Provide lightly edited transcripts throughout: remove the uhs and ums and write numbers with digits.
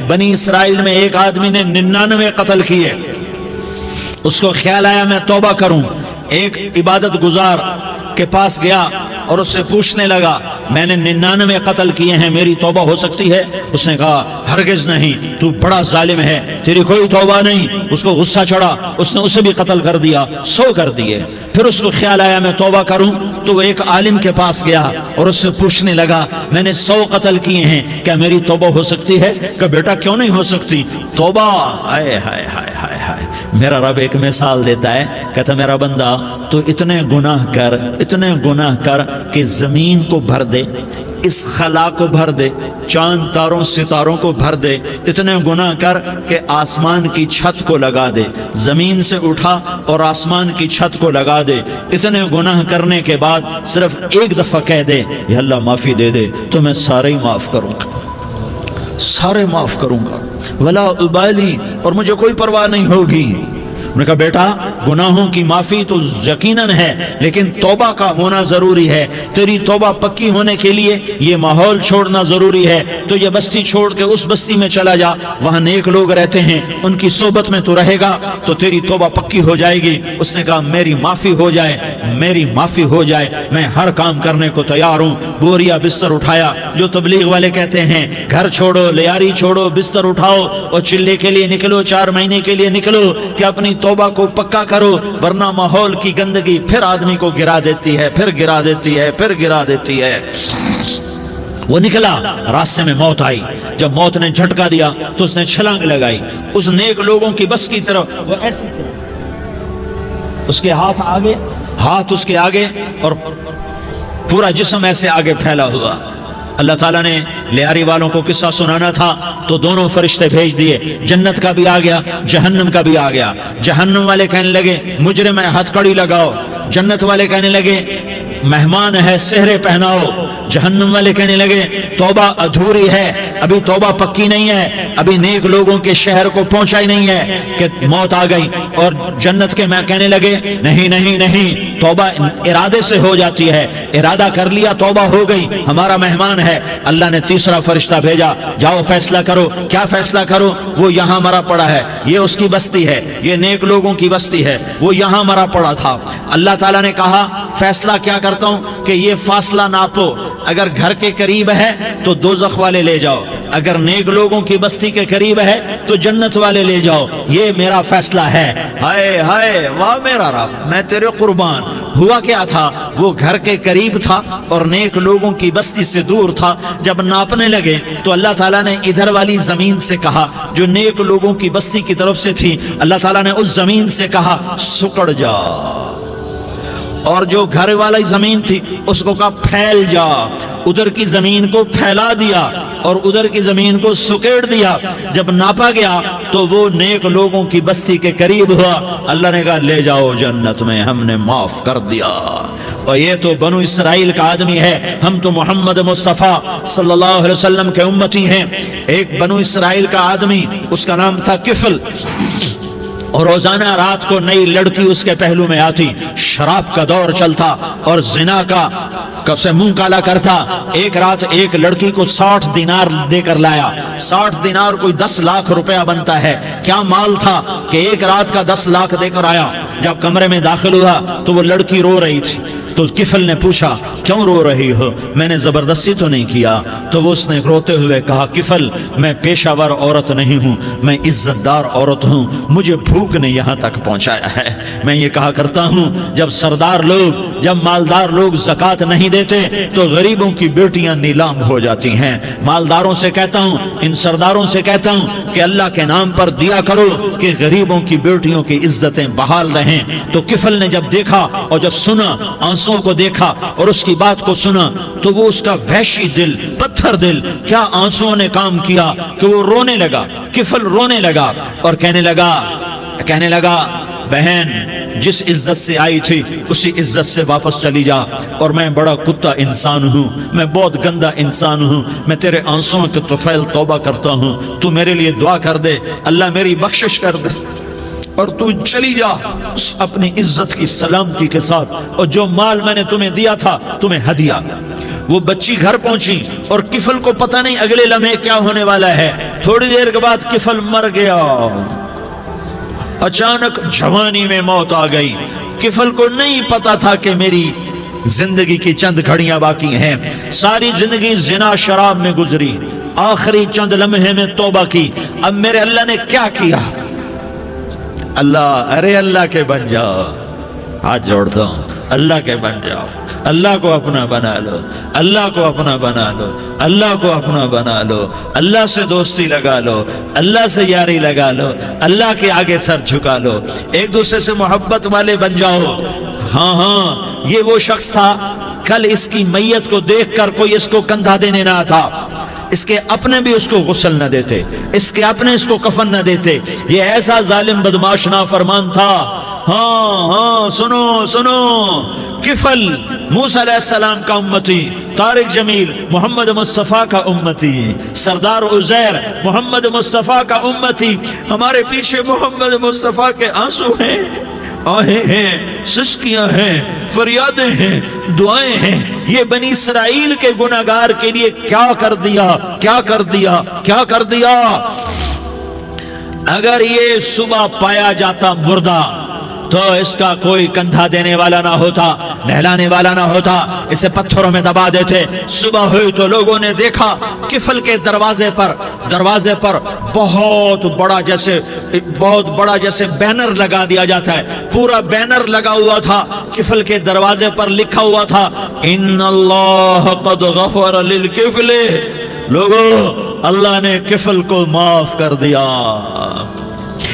بنی اسرائیل میں ایک آدمی نے 99 قتل کیے، اس کو خیال آیا میں توبہ کروں، ایک عبادت گزار کے پاس گیا اور اس سے پوچھنے لگا میں نے 99 قتل کیے ہیں، میری توبہ ہو سکتی ہے؟ اس نے کہا ہرگز نہیں، تو بڑا ظالم ہے، تیری کوئی توبہ نہیں۔ اس کو غصہ چڑھا، اس نے اسے بھی قتل کر دیا، 100 کر دیے۔ پھر اس کو خیال آیا میں توبہ کروں، تو وہ ایک عالم کے پاس گیا اور اس سے پوچھنے لگا میں نے 100 قتل کیے ہیں، کیا میری توبہ ہو سکتی ہے؟ کہ بیٹا کیوں نہیں ہو سکتی توبہ؟ ہائے ہائے ہائے ہائے ہائے، میرا رب ایک مثال دیتا ہے، کہتا میرا بندہ تو اتنے گناہ کر کہ زمین کو بھر دے، اس خلا کو بھر دے، چاند تاروں ستاروں کو بھر دے، اتنے گناہ کر کہ آسمان کی چھت کو لگا دے، زمین سے اٹھا اور آسمان کی چھت کو لگا دے، اتنے گناہ کرنے کے بعد صرف ایک دفعہ کہہ دے یا اللہ معافی دے دے تو میں سارے ہی معاف کروں گا، سارے معاف کروں گا، ولا ابالی، اور مجھے کوئی پرواہ نہیں ہوگی۔ انہوں نے کہا بیٹا گناہوں کی معافی تو یقیناً ہے، لیکن توبہ کا ہونا ضروری ہے، تیری توبہ پکی ہونے کے لیے یہ ماحول چھوڑنا ضروری ہے، تو یہ بستی چھوڑ کے اس بستی میں چلا جا، وہاں نیک لوگ رہتے ہیں، ان کی صحبت میں تو رہے گا تو تیری توبہ پکی ہو جائے گی۔ اس نے کہا میری معافی ہو جائے، میری معافی ہو جائے، میں ہر کام کرنے کو تیار ہوں۔ بوریا بستر اٹھایا، جو تبلیغ والے کہتے ہیں گھر چھوڑو، لیاری چھوڑو، بستر اٹھاؤ اور چلے کے لیے نکلو، 4 مہینے کے لیے نکلو کہ اپنی توبہ کو پکا کرو، ورنہ ماحول کی گندگی پھر آدمی کو گرا دیتی ہے، پھر گرا دیتی ہے، پھر گرا دیتی ہے۔ وہ نکلا، راستے میں موت آئی، جب موت نے جھٹکا دیا تو اس نے چھلانگ لگائی اس نیک لوگوں کی بس کی طرف، وہ ایسے اس کے ہاتھ اس کے آگے اور پورا جسم ایسے آگے پھیلا ہوا۔ اللہ تعالیٰ نے لیاری والوں کو قصہ سنانا تھا تو دونوں فرشتے بھیج دیے، جنت کا بھی آ گیا، جہنم کا بھی آ گیا۔ جہنم والے کہنے لگے مجرم ہے ہتھ کڑی لگاؤ، جنت والے کہنے لگے مہمان ہے سہرے پہناؤ، جہنم والے کہنے لگے توبہ ادھوری ہے، ابھی توبہ پکی نہیں ہے، ابھی نیک لوگوں کے شہر کو پہنچا ہی نہیں ہے کہ موت آ گئی۔ اور جنت کے میں کہنے لگے نہیں نہیں نہیں، توبہ ارادے سے ہو جاتی ہے، ارادہ کر لیا توبہ ہو گئی، ہمارا مہمان ہے۔ اللہ نے تیسرا فرشتہ بھیجا، جاؤ فیصلہ کرو۔ کیا فیصلہ کرو؟ وہ یہاں مرا پڑا ہے، یہ اس کی بستی ہے، یہ نیک لوگوں کی بستی ہے، وہ یہاں مرا پڑا تھا۔ اللہ تعالیٰ نے کہا فیصلہ کیا کرتا ہوں کہ یہ فاصلہ ناپو، اگر گھر کے قریب ہے تو دوزخ والے لے جاؤ، اگر نیک لوگوں کی بستی کے قریب ہے تو جنت والے لے جاؤ، یہ میرا فیصلہ ہے۔ ہائے ہائے واہ میرا رب، میں تیرے قربان۔ ہوا کیا تھا؟ وہ گھر کے قریب تھا اور نیک لوگوں کی بستی سے دور تھا۔ جب ناپنے لگے تو اللہ تعالیٰ نے ادھر والی زمین سے کہا جو نیک لوگوں کی بستی کی طرف سے تھی، اللہ تعالیٰ نے اس زمین سے کہا سکڑ جا، اور جو گھر والی زمین تھی اس کو کہا پھیل جا، ادھر کی زمین کو پھیلا دیا اور ادھر کی زمین کو سکیڑ دیا۔ جب ناپا گیا تو وہ نیک لوگوں کی بستی کے قریب ہوا، اللہ نے کہا لے جاؤ جنت میں، ہم نے معاف کر دیا۔ اور یہ تو بنو اسرائیل کا آدمی ہے، ہم تو محمد مصطفیٰ صلی اللہ علیہ وسلم کے امتی ہیں۔ ایک بنو اسرائیل کا آدمی، اس کا نام تھا کفل، اور روزانہ رات کو نئی لڑکی اس کے پہلو میں آتی، شراب کا دور چلتا اور زنا کا سے منہ کالا کرتا۔ ایک رات ایک لڑکی کو 60 دینار دے کر لایا، 60 دینار کوئی 10 لاکھ روپیہ بنتا ہے۔ کیا مال تھا کہ ایک رات کا 10 لاکھ دے کر آیا۔ جب کمرے میں داخل ہوا تو وہ لڑکی رو رہی تھی، تو کفل نے پوچھا کیوں رو رہی ہو؟ میں نے زبردستی تو نہیں کیا۔ تو وہ اس نے روتے ہوئے کہا کفل میں پیشہ ور عورت نہیں ہوں، میں عزت دار عورت ہوں، مجھے بھوک نے یہاں تک پہنچایا ہے۔ میں یہ کہا کرتا ہوں جب سردار لوگ، جب مالدار لوگ زکوٰۃ نہیں دیتے تو غریبوں کی بیٹیاں نیلام ہو جاتی ہیں۔ مالداروں سے کہتا ہوں، ان سرداروں سے کہتا ہوں کہ اللہ کے نام پر دیا کرو کہ غریبوں کی بیٹیوں کی عزتیں بحال رہیں۔ تو کفل نے جب دیکھا اور جب سنا، آنسوں کو دیکھا اور اس کی بات کو سنا، تو وہ اس کا وحشی دل، پتھر دل، کیا آنسوں نے کام کیا کہ وہ رونے لگا۔ کفل رونے لگا اور کہنے لگا بہن جس عزت سے آئی تھی اسی عزت سے واپس چلی جا، اور میں بڑا کتا انسان ہوں، میں بہت گندا انسان ہوں، میں تیرے آنسوں کے طفیل توبہ کرتا ہوں، تو میرے لیے دعا کر دے، اللہ میری بخشش کر دے، اور تو چلی جا اپنی عزت کی سلامتی کے ساتھ، اور جو مال میں نے تمہیں دیا تھا تمہیں ہدیہ۔ وہ بچی گھر پہنچی اور کفل کو پتہ نہیں اگلے لمحے کیا ہونے والا ہے۔ تھوڑی دیر کے بعد کفل مر گیا، اچانک جوانی میں موت آ گئی۔ کفل کو نہیں پتا تھا کہ میری زندگی کی چند گھڑیاں باقی ہیں، ساری زندگی زنا شراب میں گزری، آخری چند لمحے میں توبہ کی۔ اب میرے اللہ نے کیا کیا؟ اللہ، ارے اللہ کے بن جاؤ، ہاتھ جوڑتا ہوں، اللہ کے بن جاؤ، اللہ کو اپنا بنا لو، اللہ کو اپنا بنا لو، اللہ کو اپنا بنا لو، اللہ سے دوستی لگا لو، اللہ سے یاری لگا لو، اللہ کے آگے سر جھکا لو، ایک دوسرے سے محبت والے بن جاؤ۔ ہاں ہاں، یہ وہ شخص تھا، کل اس کی میت کو دیکھ کر کوئی اس کو کندھا دینے نہ تھا، اس کے اپنے بھی اس کو غسل نہ دیتے، اس کے اپنے اس کو کفن نہ دیتے، یہ ایسا ظالم بدماش نافرمان تھا۔ ہاں ہاں، سنو سنو، کفل موسیٰ علیہ السلام کا امتی، طارق جمیل محمد مصطفیٰ کا امتی، سردار عزیر محمد مصطفیٰ کا امتی، ہمارے پیچھے محمد مصطفیٰ کے آنسو ہیں، آہیں ہیں، سسکیاں ہیں، فریادیں ہیں، دعائیں ہیں۔ یہ بنی اسرائیل کے گناہگار کے لیے کیا کر دیا، کیا کر دیا، کیا کر دیا۔ اگر یہ صبح پایا جاتا مردہ تو اس کا کوئی کندھا دینے والا نہ ہوتا، نہلانے والا نہ ہوتا، اسے پتھروں میں دبا دیتے۔ صبح ہوئی تو لوگوں نے دیکھا کفل کے دروازے پر بہت بڑا جیسے بینر لگا دیا جاتا ہے، پورا بینر لگا ہوا تھا، کفل کے دروازے پر لکھا ہوا تھا ان اللہ قد غفر للکفل، لوگوں اللہ نے کفل کو معاف کر دیا۔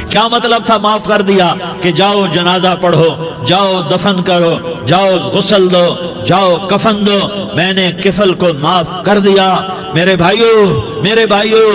کیا مطلب تھا معاف کر دیا؟ کہ جاؤ جنازہ پڑھو، جاؤ دفن کرو، جاؤ غسل دو، جاؤ کفن دو، میں نے کفل کو معاف کر دیا۔ میرے بھائیو،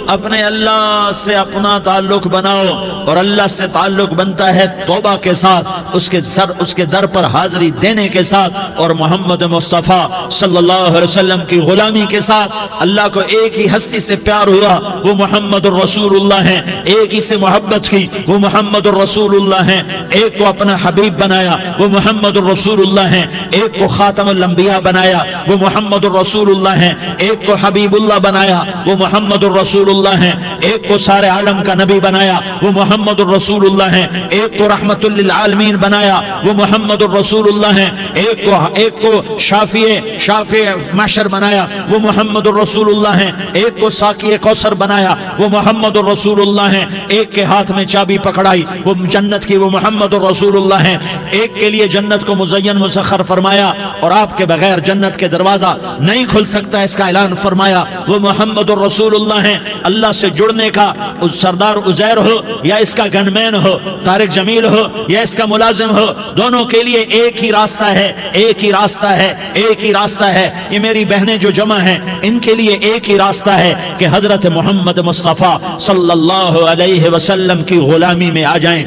اپنے اللہ سے اپنا تعلق بناؤ، اور اللہ سے تعلق بنتا ہے توبہ کے ساتھ، اس کے در پر حاضری دینے کے ساتھ، اور محمد مصطفیٰ صلی اللہ علیہ وسلم کی غلامی کے ساتھ۔ اللہ کو ایک ہی ہستی سے پیار ہوا، وہ محمد الرسول اللہ ہیں، ایک ہی سے محبت کی، وہ محمد الرسول اللہ ہیں، ایک کو اپنا حبیب بنایا، وہ محمد الرسول اللہ ہیں، ایک کو خاتم الانبیاء بنایا، وہ محمد الرسول اللہ ہیں، ایک کو حبیب اللہ بنایا، وہ محمد الرسول اللہ ہیں، ایک کو سارے عالم کا نبی بنایا، وہ محمد الرسول اللہ ہیں، ایک کو رحمت للعالمین بنایا، وہ محمد الرسول اللہ ہیں، ایک کو شافع محشر بنایا، وہ محمد الرسول اللہ ہیں، ایک کو ساقی کوثر بنایا، وہ محمد الرسول اللہ ہیں، ایک کے ہاتھ میں چابی پکڑائی، وہ جنت کی، وہ محمد الرسول اللہ ہیں، ایک کے لیے جنت کو مزین مسخر فرمایا، اور آپ کے بغیر جنت کے دروازہ نہیں کھل سکتا، اس کا اعلان فرمایا، وہ محمد الرسول اللہ ہیں۔ اللہ سے جڑنے کا سردار عزیر ہو یا اس کا گنمین ہو، طارق جمیل ہو یا اس کا ملازم ہو، دونوں کے لیے ایک ہی راستہ ہے، ایک ہی راستہ ہے، ایک ہی راستہ ہے۔ یہ میری بہنیں جو جمع ہیں، ان کے لیے ایک ہی راستہ ہے کہ حضرت محمد مصطفیٰ صلی اللہ علیہ وسلم کی غلامی میں آ جائیں،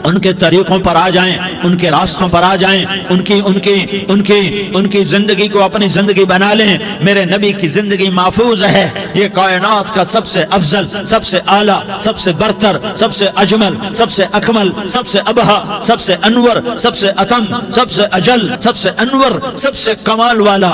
ان کے طریقوں پر آ جائیں، ان کے راستوں پر آ جائیں، ان کی زندگی کو اپنی زندگی بنا لیں۔ میرے نبی کی زندگی محفوظ ہے، یہ کائنات کا سب سے افضل، سب سے اعلیٰ، سب سے برتر، سب سے اجمل، سب سے اکمل، سب سے ابہا، سب سے انور، سب سے اتم، سب سے اجل، سب سے انور، سب سے کمال والا،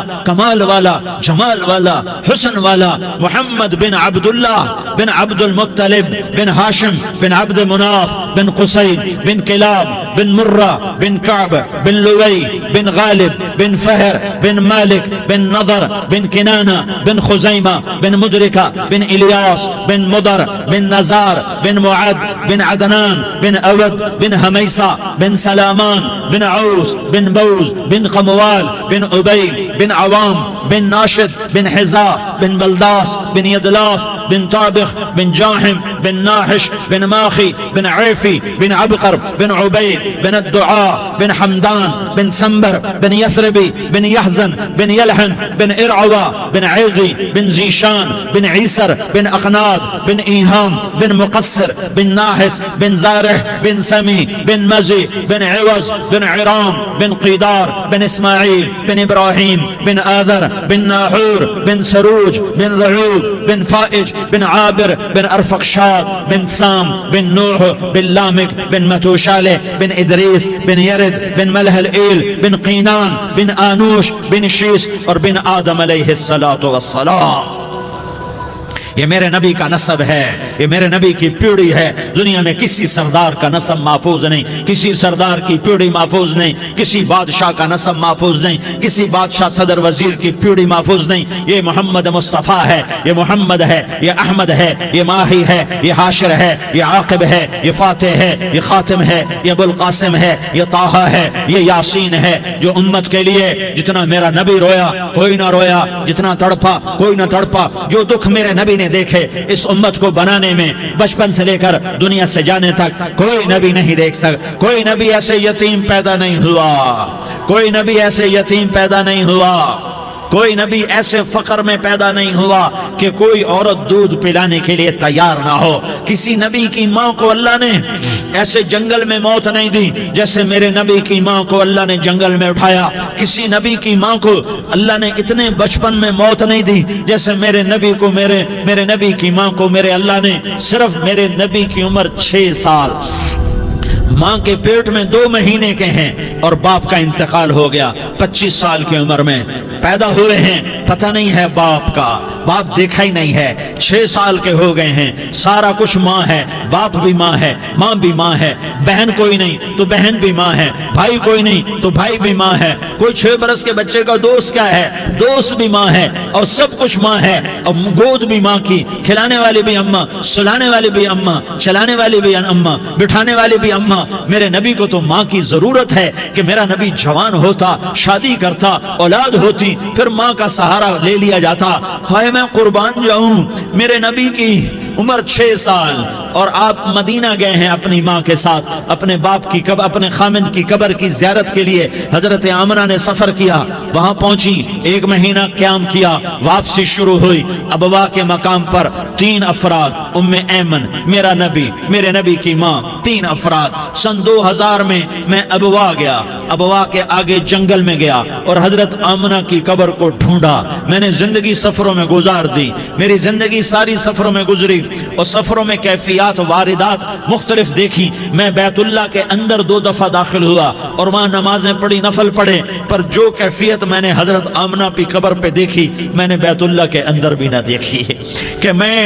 جمال والا، حسن والا، محمد بن عبداللہ بن عبد المطلب بن ہاشم بن عبد مناف بن قصی بن کلاب بن مرہ بن کعب بن لوی بن غالب بن فہر بن مالک بن نضر بن کنانہ بن خزیمہ بن مدرکہ بن الیاس بن مدر بن نزار بن معد بن عدنان بن اود بن حمیسہ بن سلامان بن عوس بن بوز بن قموال بن عبید بن عوام بن ناشد بن حزا بن بلداس بن یدلاف بن طابخ بن جاحم بن ناحش بن ماخی بن عیفی بن عبقر بن عبید بن الدعاء بن حمدان بن سنبر بن یثربی بن یحزن بن یلحن بن ارعوا بن عیغی بن زیشان بن عیسر بن اقناد بن ایہام بن مقصر بن ناحس بن زارح بن سمی بن مزی بن عوض بن عرام بن قیدار بن اسماعیل بن ابراہیم بن آذر بن ناحور بن سروج بن رعوب بن فائج بن عابر بن ارفقشاد بن سام بن نوح بن لامک بن متوشالہ بن ادریس بن یرد بن ملح الایل بن قینان بن آنوش بن شیس اور بن آدم علیہ الصلاۃ والسلام۔ یہ میرے نبی کا نسب ہے، یہ میرے نبی کی پیڑھی ہے۔ دنیا میں کسی سردار کا نسب محفوظ نہیں، کسی سردار کی پیڑھی محفوظ نہیں، کسی بادشاہ کا نسب محفوظ نہیں، کسی بادشاہ صدر وزیر کی پیڑھی محفوظ نہیں۔ یہ محمد مصطفیٰ ہے، یہ محمد ہے، یہ احمد ہے، یہ ماہی ہے، یہ حاشر ہے، یہ عاقب ہے، یہ فاتح ہے، یہ خاتم ہے، یہ ابو القاسم ہے، یہ طٰہٰ ہے، یہ یاسین ہے۔ جو امت کے لیے جتنا میرا نبی رویا کوئی نہ رویا، جتنا تڑپا کوئی نہ تڑپا، جو دکھ میرے نبی نے دیکھے اس امت کو بنانے میں، بچپن سے لے کر دنیا سے جانے تک کوئی نبی نہیں دیکھ سکتا۔ کوئی نبی ایسے یتیم پیدا نہیں ہوا، کوئی نبی ایسے یتیم پیدا نہیں ہوا، کوئی نبی ایسے فقر میں پیدا نہیں ہوا کہ کوئی عورت دودھ پلانے کے لیے تیار نہ ہو۔ کسی نبی کی ماں کو اللہ نے ایسے جنگل میں موت نہیں دی جیسے میرے نبی کی ماں کو اللہ نے جنگل میں اٹھایا۔ کسی نبی کی ماں کو اللہ نے اتنے بچپن میں موت نہیں دی جیسے میرے نبی کو، میرے نبی کی ماں کو میرے اللہ نے صرف میرے نبی کی عمر 6 سال، ماں کے پیٹ میں 2 مہینے کے ہیں اور باپ کا انتقال ہو گیا 25 سال کی عمر میں پیدا ہوئے ہیں، پتہ نہیں ہے باپ کا، باپ دیکھا ہی نہیں ہے، 6 سال کے ہو گئے ہیں، سارا کچھ ماں ہے، باپ بھی ماں ہے، ماں بھی ماں ہے، بہن کوئی نہیں تو بہن بھی ماں ہے، بھائی کوئی نہیں تو بھائی بھی ماں ہے، کوئی 6 برس کے بچے کا دوست کیا ہے، دوست بھی ماں ہے، اور سب کچھ ماں ہے، اور گود بھی ماں کی، کھلانے والی بھی اماں، سلانے والی بھی اماں، چلانے والی بھی اماں، بٹھانے والی بھی اماں۔ میرے نبی کو تو ماں کی ضرورت ہے کہ میرا نبی جوان ہوتا، شادی کرتا، اولاد ہوتی، پھر ماں کا سہارا لے لیا جاتا۔ ہائے میں قربان جاؤں، میرے نبی کی عمر 6 سال اور آپ مدینہ گئے ہیں اپنی ماں کے ساتھ، اپنے باپ کی قبر، اپنے خامند کی قبر کی زیارت کے لیے حضرت آمنہ نے سفر کیا، وہاں پہنچی، 1 مہینہ قیام کیا، واپسی شروع ہوئی۔ ابوا کے مقام پر 3 افراد، ام ایمن، میرا نبی، میرے نبی کی ماں، 3 افراد۔ سن 2000 میں میں ابوا گیا، ابوا کے آگے جنگل میں گیا اور حضرت آمنہ کی قبر کو ڈھونڈا۔ میں نے زندگی سفروں میں گزار دی، میری زندگی ساری سفروں میں گزری، اور سفروں میں کیفیات واردات مختلف دیکھی۔ میں بیت اللہ کے اندر 2 دفعہ داخل ہوا اور وہاں نمازیں پڑھی، نفل پڑھے، پر جو کیفیت میں نے حضرت آمنہ کی قبر پہ دیکھی میں نے بیت اللہ کے اندر بھی نہ دیکھی، کہ میں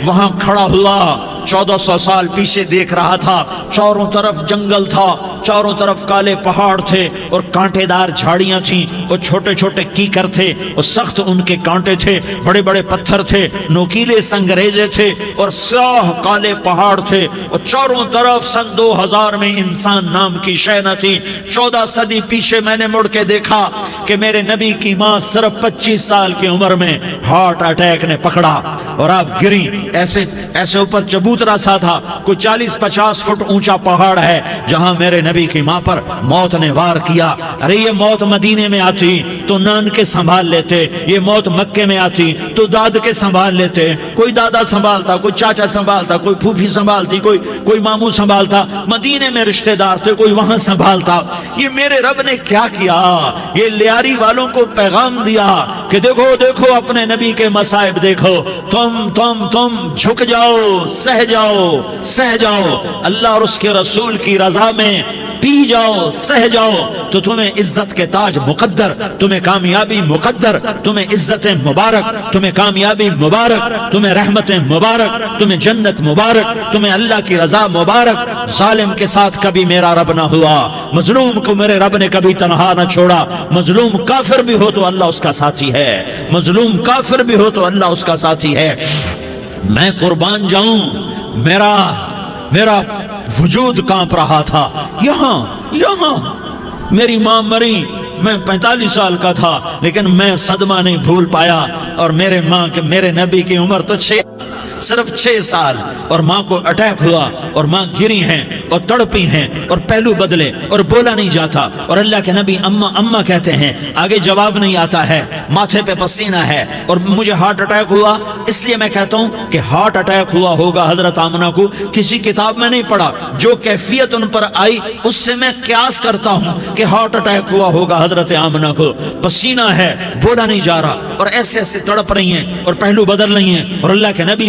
وہاں کھڑا ہوا 1400 سال پیچھے دیکھ رہا تھا، چاروں طرف جنگل تھا، چاروں طرف کالے پہاڑ تھے اور کانٹے دار جھاڑیاں تھیں، اور چھوٹے چھوٹے کیکر تھے اور سخت ان کے کانٹے تھے، بڑے بڑے پتھر تھے، نوکیلے سنگریزے تھے اور سیاہ کالے پہاڑ تھے، اور چاروں طرف سن 2000 میں انسان نام کی شے نہ تھی۔ 14 صدی پیچھے میں نے مڑ کے دیکھا کہ میرے نبی کی ماں صرف 25 سال کی عمر میں ہارٹ اٹیک نے پکڑا اور آپ گری، ایسے اوپر چبوترا سا تھا، کوئی 40-50 فٹ اونچا پہاڑ ہے جہاں میرے نبی کی ماں پر موت نے وار کیا۔ ارے یہ موت مدینے میں آتی تو نان کے سنبھال لیتے، یہ موت مکے میں آتی تو داد کے سنبھال لیتے، کوئی دادا سنبھالتا، کوئی چاچا سنبھالتا، کوئی پھوپھی سنبھالتی، کوئی ماموں سنبھالتا، مدینے میں رشتہ دار تھے کوئی وہاں سنبھالتا۔ یہ میرے رب نے کیا کیا؟ یہ لیاری والوں کو پیغام دیا کہ دیکھو دیکھو اپنے نبی کے مصائب دیکھو، تم جھک جاؤ، سہ جاؤ، اللہ اور اس کے رسول کی رضا میں پی جاؤ، سہ جاؤ، تو تمہیں عزت کے تاج مقدر، تمہیں کامیابی مقدر، تمہیں عزت مبارک، تمہیں کامیابی مبارک، تمہیں رحمت مبارک، تمہیں جنت مبارک، تمہیں اللہ کی رضا مبارک۔ ظالم کے ساتھ کبھی میرا رب نہ ہوا، مظلوم کو میرے رب نے کبھی تنہا نہ چھوڑا۔ مظلوم کافر بھی ہو تو اللہ اس کا ساتھی ہے، مظلوم کافر بھی ہو تو اللہ اس کا ساتھی ہے۔ میں قربان جاؤں، میرا وجود کانپ رہا تھا۔ یہاں میری ماں مری، میں 45 سال کا تھا، لیکن میں صدمہ نہیں بھول پایا، اور میرے نبی کی عمر تو صرف 6 سال، اور ماں کو اٹیک ہوا اور ماں گری ہیں اور تڑپی ہیں اور پہلو بدلے اور بولا نہیں جاتا، اور اللہ کے نبی اماں اماں کہتے ہیں، آگے جواب نہیں آتا ہے، ماتھے پہ پسینہ ہے، اور مجھے ہارٹ اٹیک ہوا۔ اس لیے میں کہتا ہوں کہ ہارٹ اٹیک ہوا ہوگا حضرت آمنہ کو، کسی کتاب میں نہیں پڑھا، جو کیفیت ان پر آئی اس سے میں قیاس کرتا ہوں کہ ہارٹ اٹیک ہوا ہوگا حضرت آمنہ کو۔ پسینہ ہے، بولا نہیں جا رہا، اور ایسے تڑپ رہی ہیں اور پہلو بدل رہی ہیں، اور اللہ کے نبی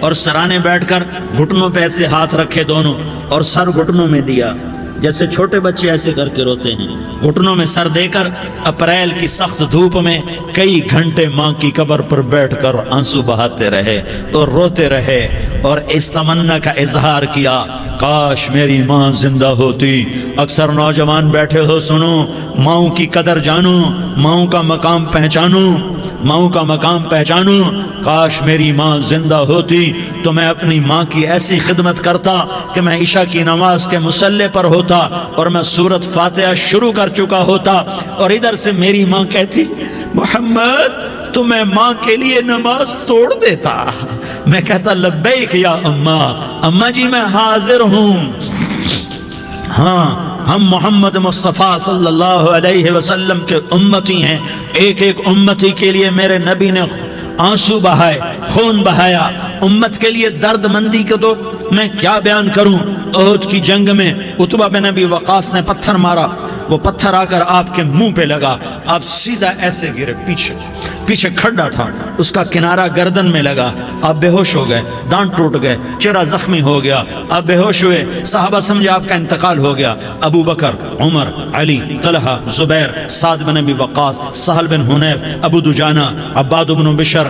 اور سرانے بیٹھ کر گھٹنوں پہ ایسے ہاتھ رکھے دونوں اور سر گھٹنوں میں دیا، جیسے چھوٹے بچے ایسے کر کے روتے ہیں، گھٹنوں میں سر دے کر اپریل کی سخت دھوپ میں کئی گھنٹے ماں کی قبر پر بیٹھ کر آنسو بہاتے رہے اور روتے رہے اور اس تمنا کا اظہار کیا، کاش میری ماں زندہ ہوتی۔ اکثر نوجوان بیٹھے ہو، سنو، ماؤں کی قدر جانو، ماؤں کا مقام پہچانو، ماؤں کا مقام پہچانو۔ کاش میری ماں زندہ ہوتی تو میں اپنی ماں کی ایسی خدمت کرتا کہ میں عشاء کی نماز کے مصلی پر ہوتا اور میں سورۃ فاتحہ شروع کر چکا ہوتا، اور ادھر سے میری ماں کہتی محمد تو میں ماں کے لیے نماز توڑ دیتا۔ میں کہتا لبیک یا اماں، اماں جی میں حاضر ہوں۔ ہاں، ہم محمد مصطفیٰ صلی اللہ علیہ وسلم کے امتی ہیں، ایک ایک امتی کے لیے میرے نبی نے آنسو بہائے، خون بہایا، امت کے لیے درد مندی کو تو میں کیا بیان کروں۔ احد کی جنگ میں عتبہ بن ابی وقاص نے پتھر مارا، وہ پتھر آ کر آپ کے منہ پہ لگا، آپ سیدھا ایسے گرے، پیچھے کھڈا تھا، اس کا کنارہ گردن میں لگا، آپ بے ہوش ہو گئے، دانت ٹوٹ گئے، چہرہ زخمی ہو گیا، آپ بے ہوش ہوئے، صحابہ سمجھے آپ کا انتقال ہو گیا۔ ابو بکر، عمر، علی، طلحہ، زبیر، سعد بن ابی وقاص، سہل بن حنیف، ابو دجانہ، عباد بن بشر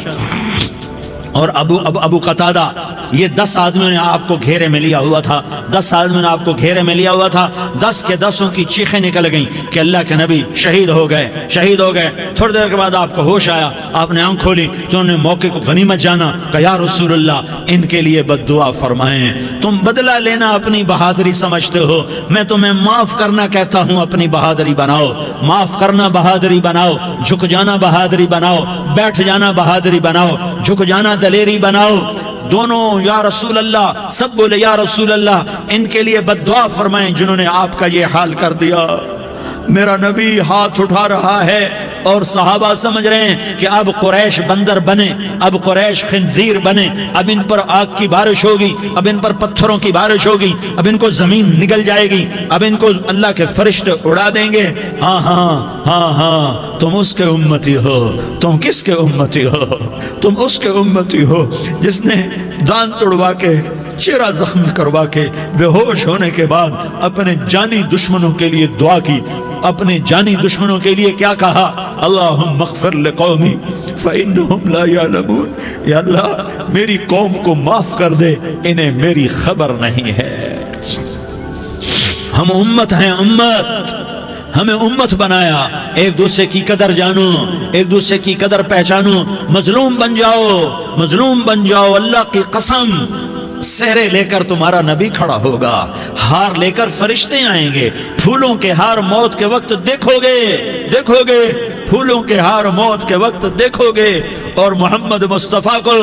اور ابو قتادہ، یہ 10 آدمیوں نے آپ کو گھیرے میں لیا ہوا تھا، 10 آدمیوں نے آپ کو گھیرے میں لیا ہوا تھا، 10 کے 10 کی چیخیں نکل گئیں کہ اللہ کے نبی شہید ہو گئے، شہید ہو گئے۔ تھوڑی دیر کے بعد آپ کو ہوش آیا، آپ نے آنکھ کھولی تو انہوں نے موقع کو غنیمت جانا کہ یا رسول اللہ ان کے لیے بد دعا فرمائیں، تم بدلہ لینا اپنی بہادری سمجھتے ہو، میں تمہیں معاف کرنا کہتا ہوں، اپنی بہادری بناؤ، معاف کرنا بہادری بناؤ، جھک جانا بہادری بناؤ، بیٹھ جانا بہادری بناؤ، جھک جانا دلیری بناؤ۔ دونوں یا رسول اللہ، سب بولے یا رسول اللہ، ان کے لیے بد دعا فرمائیں جنہوں نے آپ کا یہ حال کر دیا۔ میرا نبی ہاتھ اٹھا رہا ہے اور صحابہ سمجھ رہے ہیں کہ اب قریش بندر بنے، اب قریش خنزیر بنے، اب ان پر آگ کی بارش ہوگی، اب ان پر پتھروں کی بارش ہوگی، اب ان کو زمین نگل جائے گی، اب ان کو اللہ کے فرشتے اڑا دیں گے۔ ہاں ہاں ہاں ہاں، تم اس کے امتی ہو۔ تم کس کے امتی ہو؟ تم اس کے امتی ہو جس نے دانت توڑوا کے، چہرہ زخمی کروا کے، بے ہوش ہونے کے بعد اپنے جانی دشمنوں کے لیے دعا کی، اپنے جانی دشمنوں کے لیے کیا کہا؟ اللہم اغفر لقومی فإنہم لا یعلمون، یا اللہ میری قوم کو معاف کر دے، انہیں میری خبر نہیں ہے۔ ہم امت ہیں، امت، ہمیں امت بنایا، ایک دوسرے کی قدر جانو، ایک دوسرے کی قدر پہچانو، مظلوم بن جاؤ، مظلوم بن جاؤ، اللہ کی قسم سہرے لے کر تمہارا نبی کھڑا ہوگا، ہار لے کر فرشتے آئیں گے، پھولوں کے ہار موت کے وقت دیکھو گے، دیکھو گے، پھولوں کے ہار موت کے وقت دیکھو گے، اور محمد مصطفیٰ کو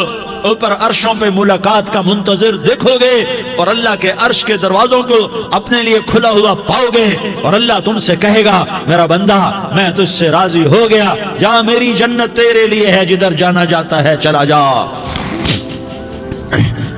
اوپر عرشوں پہ ملاقات کا منتظر دیکھو گے، اور اللہ کے عرش کے دروازوں کو اپنے لیے کھلا ہوا پاؤ گے، اور اللہ تم سے کہے گا میرا بندہ میں تجھ سے راضی ہو گیا، جا میری جنت تیرے لیے ہے، جدھر جانا جاتا ہے چلا جا۔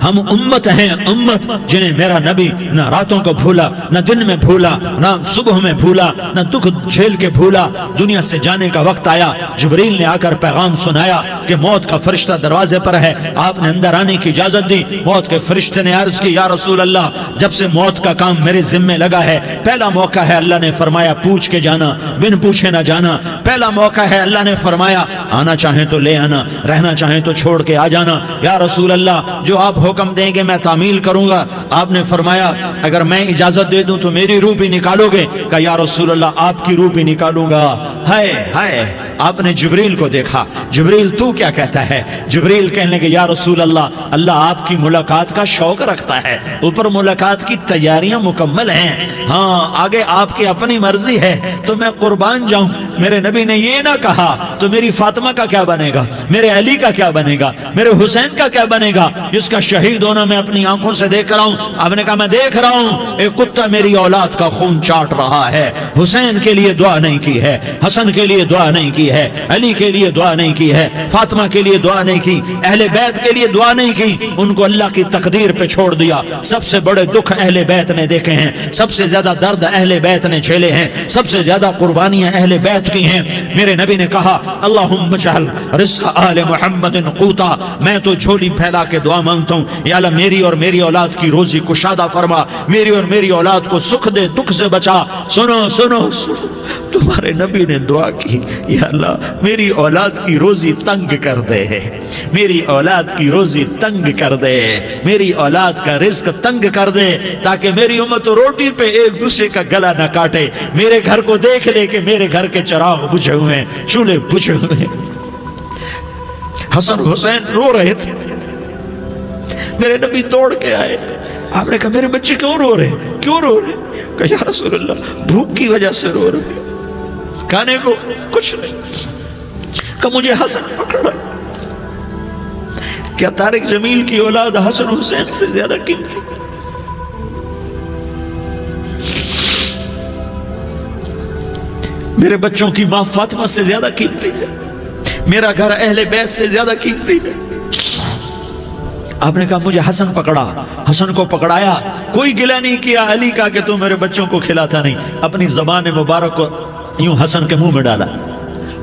ہم امت ہیں، امت جنہیں میرا نبی نہ راتوں کو بھولا، نہ دن میں بھولا، نہ صبح میں بھولا، نہ دکھ جھیل کے بھولا۔ دنیا سے جانے کا وقت آیا، جبریل نے آ کر پیغام سنایا کہ موت کا فرشتہ دروازے پر ہے، آپ نے اندر آنے کی اجازت دی۔ موت کے فرشتے نے عرض کی یا رسول اللہ جب سے موت کا کام میرے ذمے لگا ہے، پہلا موقع ہے، اللہ نے فرمایا پوچھ کے جانا، بن پوچھے نہ جانا، پہلا موقع ہے، اللہ نے فرمایا آنا چاہیں تو لے آنا، رہنا چاہیں تو چھوڑ کے آ جانا۔ یا رسول اللہ جو آپ حکم دیں گے میں تعمیل کروں گا۔ آپ نے فرمایا اگر میں اجازت دے دوں تو میری روح بھی نکالو گے؟ کہا یا رسول اللہ آپ کی روح بھی نکالوں گا۔ ہائے ہائے، آپ نے جبریل کو دیکھا، جبریل تو کیا کہتا ہے؟ جبریل کہنے لگے یا رسول اللہ اللہ آپ کی ملاقات کا شوق رکھتا ہے، اوپر ملاقات کی تیاریاں مکمل ہیں، ہاں آگے آپ کی اپنی مرضی ہے تو میں قربان جاؤں۔ میرے نبی نے یہ نہ کہا تو میری فاطمہ کا کیا بنے گا، میرے علی کا کیا بنے گا، میرے حسین کا کیا بنے گا جس کا شہید ہونا میں اپنی آنکھوں سے دیکھ رہا ہوں۔ آپ نے کہا میں دیکھ رہا ہوں ایک کتا میری اولاد کا خون چاٹ رہا ہے، حسین کے لیے دعا نہیں کی ہے، حسن کے لیے دعا نہیں کی کی ہے, علی کے لیے دعا نہیں کی ہے, فاطمہ کے لیے دعا نہیں کی, اہل بیت کے لیے دعا نہیں کی, ان کو اللہ کی تقدیر پہ چھوڑ دیا. سب سے بڑے دکھ اہل بیت نے دیکھے ہیں, سب سے زیادہ درد اہل بیت نے جھیلے ہیں, سب سے زیادہ قربانیاں اہل بیت کی ہیں. میرے نبی نے کہا اللہم اجعل رزق آل محمد قوتا, میں تو جھولی پھیلا کے دعا مانگتا ہوں, یا اللہ میری اور میری اولاد کی روزی کشادہ فرما, میری اور میری اولاد کو سکھ دے, دکھ سے بچا. سنو سنو سنو, تمہارے نبی نے دعا کی, یا اللہ میری اولاد کی روزی تنگ کر دے, میری اولاد کی روزی تنگ کر دے, میری اولاد کا رزق تنگ کر دے, تاکہ میری امت روٹی پہ ایک دوسرے کا گلا نہ کاٹے, میرے گھر کو دیکھ لے کہ میرے گھر کے چراغ بجھے ہوئے ہیں, چولہے بجھے ہوئے ہیں. حسن حسین رو رہے تھے, میرے نبی دوڑ کے آئے, آپ نے کہا میرے بچے کیوں رو رہے ہیں, کیوں رو رہے ہیں؟ کہا یا رسول اللہ بھوک کی وجہ سے رو رہے ہیں, کھانے کو کچھ نہیں. کہا مجھے حسن پکڑا. کیا طارق جمیل کی اولاد حسن حسین سے زیادہ قیمتی؟ میرے بچوں کی ماں فاطمہ سے زیادہ قیمتی ہے, میرا گھر اہل بیت سے زیادہ قیمتی ہے. آپ نے کہا مجھے حسن پکڑا, حسن کو پکڑایا, کوئی گلہ نہیں کیا علی کا کہ تو میرے بچوں کو کھلاتا نہیں, اپنی زبان مبارک کو یوں حسن کے منہ میں ڈالا,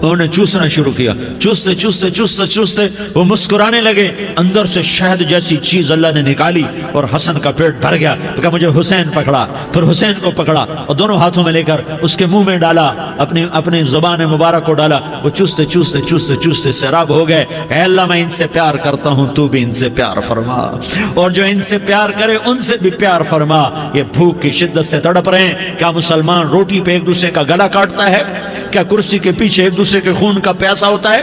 انہوں نے چوسنا شروع کیا, چوستے چوستے چوستے چوستے وہ مسکرانے لگے, اندر سے شہد جیسی چیز اللہ نے نکالی اور حسن کا پیٹ بھر گیا. کہا مجھے حسین پکڑا, پھر حسین کو پکڑا اور دونوں ہاتھوں میں لے کر اس کے منہ میں ڈالا, اپنی زبان مبارک کو ڈالا. وہ چوستے چوستے چوستے چوستے سیراب ہو گئے. اے اللہ میں ان سے پیار کرتا ہوں, تو بھی ان سے پیار فرما, اور جو ان سے پیار کرے ان سے بھی پیار فرما. یہ بھوک کی شدت سے تڑپ رہے ہیں. کیا مسلمان روٹی پہ ایک دوسرے کا گلا کاٹتا ہے؟ کیا کرسی کے پیچھے ایک دوسرے کے خون کا پیاسا ہوتا ہے؟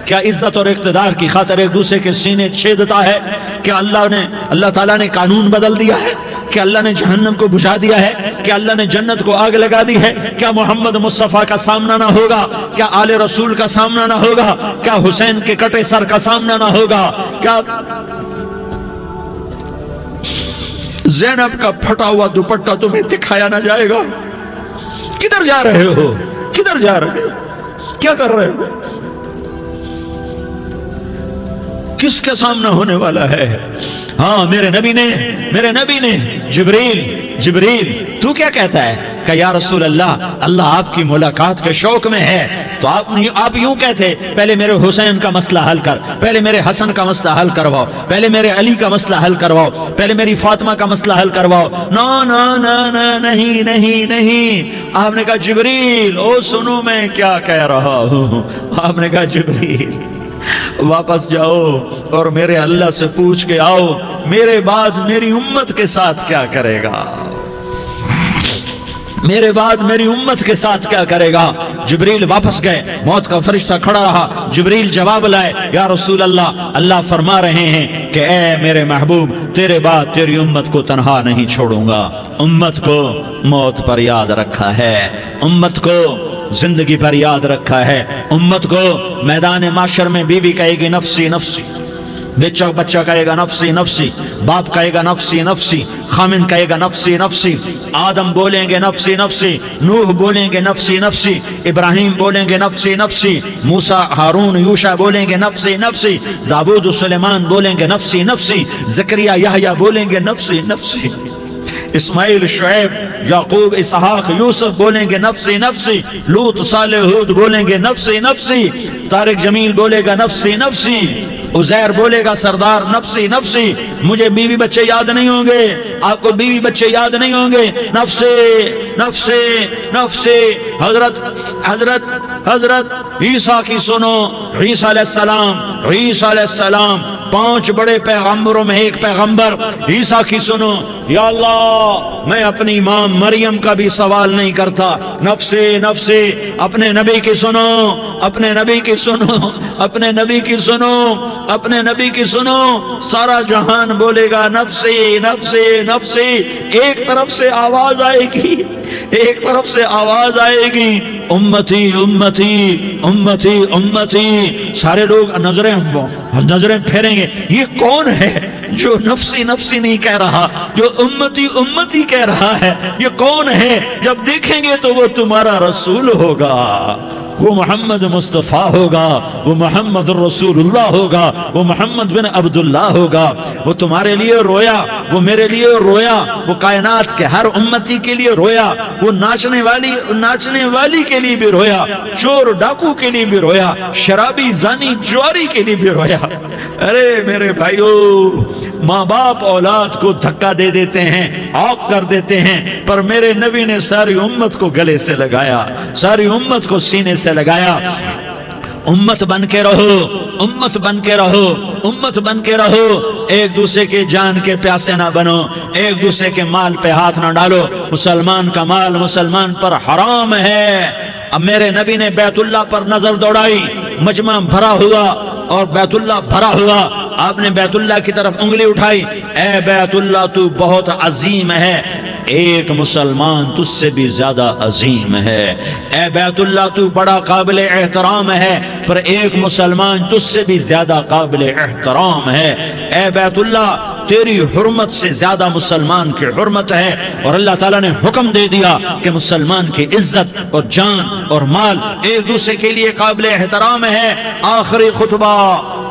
کیا عزت اور اقتدار کی خاطر ایک دوسرے کے سینے چھیدتا ہے؟ کیا اللہ تعالیٰ نے قانون بدل دیا ہے؟ کیا اللہ نے جہنم کو بجھا دیا ہے؟ کیا اللہ نے جنت کو آگ لگا دی ہے؟ کیا محمد مصطفیٰ کا سامنا نہ ہوگا؟ کیا آل رسول کا سامنا نہ ہوگا؟ کیا حسین کے کٹے سر کا سامنا نہ ہوگا؟ کیا زینب کا پھٹا ہوا دوپٹہ تمہیں دکھایا نہ جائے گا؟ کدھر جا رہے ہو؟ کدھر جا رہے ہو؟ کیا کر رہے ہو؟ کس کے سامنے ہونے والا ہے؟ ہاں میرے نبی نے جبریل تو کیا کہتا ہے؟ کہ یا رسول اللہ آپ کی ملاقات کے شوق میں ہے, تو آپ یوں کہتے پہلے میرے حسین کا مسئلہ حل کر, پہلے میرے حسن کا مسئلہ حل کرواؤ, پہلے میرے علی کا مسئلہ حل کرواؤ, پہلے میری فاطمہ کا مسئلہ حل کرواؤ. نہیں. آپ نے کہا جبریل او سنو میں کیا کہہ رہا ہوں. آپ نے کہا جبریل واپس جاؤ اور میرے اللہ سے پوچھ کے آؤ میرے بعد میری امت کے ساتھ کیا کرے گا, میرے بعد میری امت کے ساتھ کیا کرے گا. جبریل واپس گئے, موت کا فرشتہ کھڑا رہا. جبریل جواب لائے, یا رسول اللہ فرما رہے ہیں کہ اے میرے محبوب تیرے بعد تیری امت کو تنہا نہیں چھوڑوں گا. امت کو موت پر یاد رکھا ہے, امت کو زندگی پر یاد رکھا ہے, امت کو میدان معاشر میں بیوی کہے گی نفسی نفسی, بچہ کہے گا نفسی نفسی, باپ کہے گا نفسی نفسی, خامن کہے گا نفسی نفسی, آدم بولیں گے نفسی نفسی, نوح بولیں گے نفسی نفسی, ابراہیم بولیں گے نفسی نفسی, موسیٰ ہارون یوشع بولیں گے نفسی نفسی, داؤد سلیمان بولیں گے نفسی نفسی, زکریا یحییٰ بولیں گے نفسی نفسی, اسماعیل شعیب یعقوب اسحاق یوسف بولیں گے نفسی نفسی, لوط صالح ہود بولیں گے نفسی نفسی, طارق جمیل بولے گا نفسی نفسی, عزیر بولے گا سردار نفسی نفسی. مجھے بیوی بچے یاد نہیں ہوں گے, آپ کو بیوی بچے یاد نہیں ہوں گے, نفسی نفسی نفسی. حضرت عیسیٰ کی سنو, عیسیٰ علیہ السلام 5 بڑے پیغمبروں میں ایک پیغمبر عیسیٰ کی سنو. یا اللہ میں اپنی ماں مریم کا بھی سوال نہیں کرتا, نفسی نفسی. اپنے نبی کی سنو, اپنے نبی کی سنو, اپنے نبی کی سنو, اپنے نبی کی سنو. سارا جہان بولے گا نفسی نفسی نفسی. ایک طرف سے آواز آئے گی, ایک طرف سے آواز آئے گی امتی امتی امتی امتی. سارے لوگ نظریں پھیریں گے, یہ کون ہے جو نفسی نفسی نہیں کہہ رہا, جو امتی امتی کہہ رہا ہے؟ یہ کون ہے؟ جب دیکھیں گے تو وہ تمہارا رسول ہوگا. وہ محمد مصطفیٰ ہوگا، وہ محمد الرسول اللہ ہوگا، وہ محمد بن عبداللہ ہوگا۔ وہ تمہارے لیے رویا، وہ میرے لیے رویا، وہ کائنات کے ہر امتی کے لیے رویا، وہ ناچنے والی کے لیے بھی رویا، چور ڈاکو کے لیے بھی رویا، شرابی زانی جواری کے لیے بھی رویا۔ ارے میرے بھائیو، ماں باپ اولاد کو دھکا دے دیتے ہیں، عوق کر دیتے ہیں، پر میرے نبی نے ساری امت کو گلے سے لگایا، ساری امت کو سینے سے لگایا۔ امت بن کے رہو، امت بن کے رہو، امت بن کے رہو، ایک دوسرے کے جان کے پیاسے نہ بنو، ایک دوسرے کے مال پہ ہاتھ نہ ڈالو۔ مسلمان کا مال مسلمان پر حرام ہے۔ اب میرے نبی نے بیت اللہ پر نظر دوڑائی، مجمع بھرا ہوا اور بیت اللہ بھرا ہوا، آپ نے بیت اللہ کی طرف انگلی اٹھائی، اے بیت اللہ تو بہت عظیم ہے، ایک مسلمان تجھ سے بھی زیادہ عظیم ہے۔ اے بیت اللہ تو بڑا قابل احترام ہے، پر ایک مسلمان تجھ سے بھی زیادہ قابل احترام ہے۔ اے بیت اللہ تیری حرمت سے زیادہ مسلمان کی حرمت ہے، اور اللہ تعالیٰ نے حکم دے دیا کہ مسلمان کی عزت اور جان اور مال ایک دوسرے کے لیے قابل احترام ہے۔ آخری خطبہ،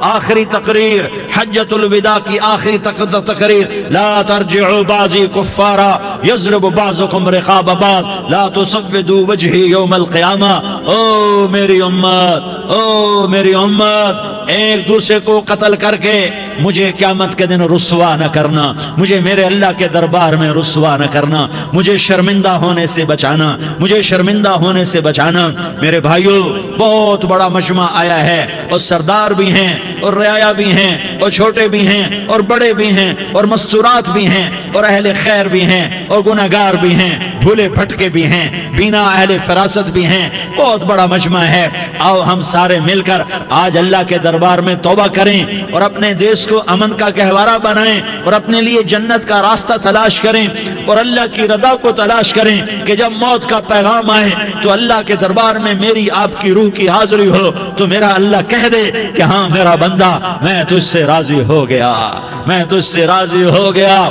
آخری تقریر، حجۃ الوداع کی آخری تقریر، لا ترجعوا بعضی کفارا یضرب بعضکم رقاب بعض لا تسودوا وجہی یوم القیامہ۔ او میری امت، او میری امت، ایک دوسرے کو قتل کر کے مجھے قیامت کے دن رسوا نہ کرنا، مجھے میرے اللہ کے دربار میں رسوا نہ کرنا، مجھے شرمندہ ہونے سے بچانا، مجھے شرمندہ ہونے سے بچانا۔ میرے بھائیو، بہت بڑا مجمع آیا ہے، اور سردار بھی ہیں اور رعایا بھی ہیں اور چھوٹے بھی ہیں اور بڑے بھی ہیں اور مستورات بھی ہیں اور اہل خیر بھی ہیں اور گناہگار بھی ہیں، بھولے بھٹکے بھی ہیں، بینا اہل فراست بھی ہیں، بہت بڑا مجمع ہے۔ آؤ ہم سارے مل کر آج اللہ کے دربار میں توبہ کریں اور اپنے دیش کو امن کا گہوارہ بنائیں اور اپنے لیے جنت کا راستہ تلاش کریں اور اللہ کی رضا کو تلاش کریں کہ جب موت کا پیغام آئے تو اللہ کے دربار میں میری آپ کی روح کی حاضری ہو تو میرا اللہ کہہ دے کہ ہاں میرا بندہ، میں تجھ سے راضی ہو گیا، میں تجھ سے راضی ہو گیا۔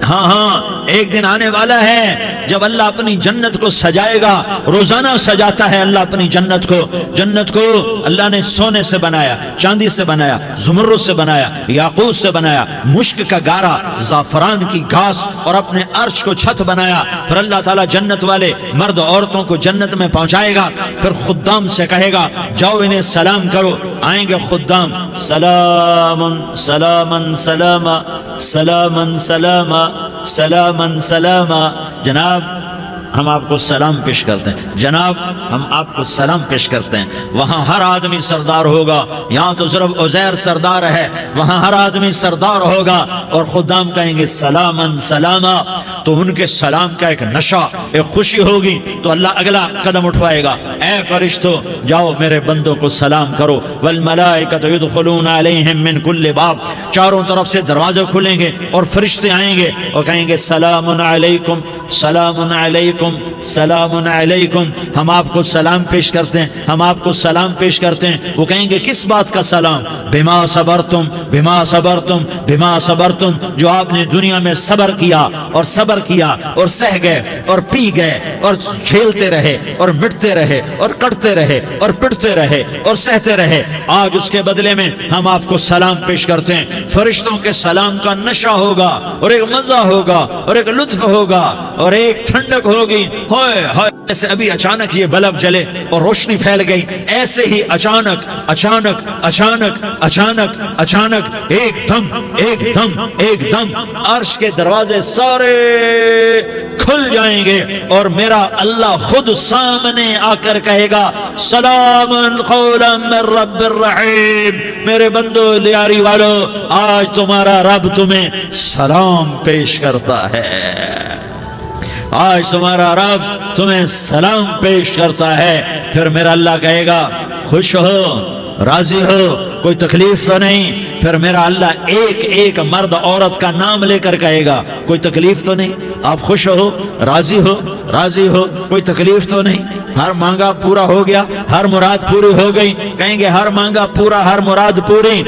ہاں ہاں، ایک دن آنے والا ہے جب اللہ اپنی جنت کو سجائے گا، روزانہ سجاتا ہے اللہ اپنی جنت کو۔ جنت کو اللہ نے سونے سے بنایا، چاندی سے بنایا، زمرد سے بنایا، یاقوت سے بنایا، مشک کا گارا، زعفران کی گھاس اور اپنے عرش کو چھت بنایا۔ پھر اللہ تعالیٰ جنت والے مرد عورتوں کو جنت میں پہنچائے گا، پھر خدام سے کہے گا جاؤ انہیں سلام کرو۔ آئیں گے خدام، سلام سلام سلام سلام سلام سلام سلام، جناب ہم آپ کو سلام پیش کرتے ہیں، جناب ہم آپ کو سلام پیش کرتے ہیں۔ وہاں ہر آدمی سردار ہوگا، یہاں تو صرف عزیر سردار ہے، وہاں ہر آدمی سردار ہوگا، اور خدام کہیں گے سلامن سلاما، تو ان کے سلام کا ایک نشہ، ایک خوشی ہوگی، تو اللہ اگلا قدم اٹھوائے گا، اے فرشتو جاؤ میرے بندوں کو سلام کرو۔ والملائکۃ یدخلون علیہم من کل باب، چاروں طرف سے دروازے کھلیں گے اور فرشتے آئیں گے اور کہیں گے سلام علیکم سلام علیکم سلام علیکم، ہم آپ کو سلام پیش کرتے ہیں، ہم آپ کو سلام پیش کرتے ہیں۔ وہ کہیں گے کس بات کا سلام؟ بما صبرتم بما صبرتم بما صبرتم، جو آپ نے دنیا میں صبر کیا اور صبر کیا اور سہ گئے اور پی گئے اور جھیلتے رہے اور مٹتے رہے اور کٹتے رہے اور پٹتے رہے اور سہتے رہے، آج اس کے بدلے میں ہم آپ کو سلام پیش کرتے ہیں۔ فرشتوں کے سلام کا نشہ ہوگا اور ایک مزہ ہوگا اور ایک لطف ہوگا اور ایک ٹھنڈک ہوگی۔ ہوئے ہوئے، ایسے ابھی اچانک یہ بلب جلے اور روشنی پھیل گئی، ایسے ہی اچانک اچانک اچانک اچانک اچانک ایک دم ایک دم ایک دم عرش کے دروازے سارے کھل جائیں گے اور میرا اللہ خود سامنے آ کر کہے گا سلام قولا من رب الرحیم، میرے بندو لیاری والو، آج تمہارا رب تمہیں سلام پیش کرتا ہے، آج تمہارا رب تمہیں سلام پیش کرتا ہے۔ پھر میرا اللہ کہے گا خوش ہو، راضی ہو، کوئی تکلیف تو نہیں؟ پھر میرا اللہ ایک ایک مرد عورت کا نام لے کر کہے گا کوئی تکلیف تو نہیں؟ آپ خوش ہو، راضی ہو، راضی ہو، کوئی تکلیف تو نہیں؟ ہر مانگا پورا ہو گیا، ہر مراد پوری ہو گئی؟ کہیں گے ہر مانگا پورا، ہر مراد پوری۔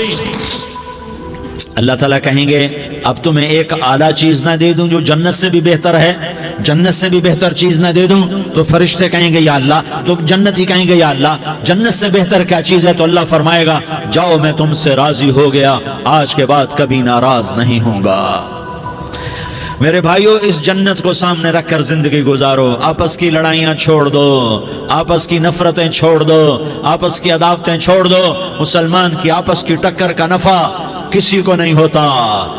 اللہ تعالیٰ کہیں گے اب تمہیں ایک اعلیٰ چیز نہ دے دوں جو جنت سے بھی بہتر ہے، جنت سے بھی بہتر چیز نہ دے دوں؟ تو فرشتے کہیں گے یا اللہ، تو جنتی کہیں گے یا اللہ جنت سے بہتر کیا چیز ہے؟ تو اللہ فرمائے گا جاؤ میں تم سے راضی ہو گیا، آج کے بعد کبھی ناراض نہیں ہوں گا۔ میرے بھائیو، اس جنت کو سامنے رکھ کر زندگی گزارو، آپس کی لڑائیاں چھوڑ دو، آپس کی نفرتیں چھوڑ دو، آپس کی عداوتیں چھوڑ دو۔ مسلمان کی آپس کی ٹکر کا نفع کسی کو نہیں ہوتا،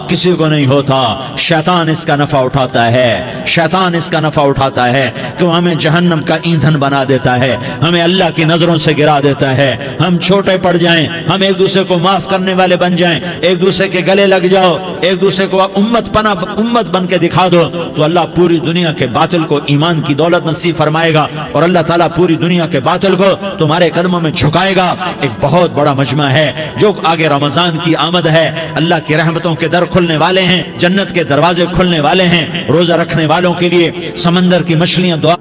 کسی کو نہیں ہوتا۔ شیطان اس کا نفع اٹھاتا ہے، شیطان اس کا نفع اٹھاتا ہے کہ وہ ہمیں جہنم کا ایندھن بنا دیتا ہے، ہمیں اللہ کی نظروں سے گرا دیتا ہے، ہم چھوٹے پڑ جائیں، ہم ایک دوسرے کو معاف کرنے والے بن جائیں، ایک دوسرے کے گلے لگ جاؤ، ایک دوسرے کو امت بن کے دکھا دو، تو اللہ پوری دنیا کے باطل کو ایمان کی دولت نصیب فرمائے گا، اور اللہ تعالیٰ پوری دنیا کے باطل کو تمہارے قدموں میں جھکائے گا۔ ایک بہت بڑا مجمع ہے جو آگے رمضان کی آمد ہے، اللہ کی رحمتوں کے در کھلنے والے ہیں، جنت کے دروازے کھلنے والے ہیں، روزہ رکھنے والوں کے لیے سمندر کی مچھلیاں دعا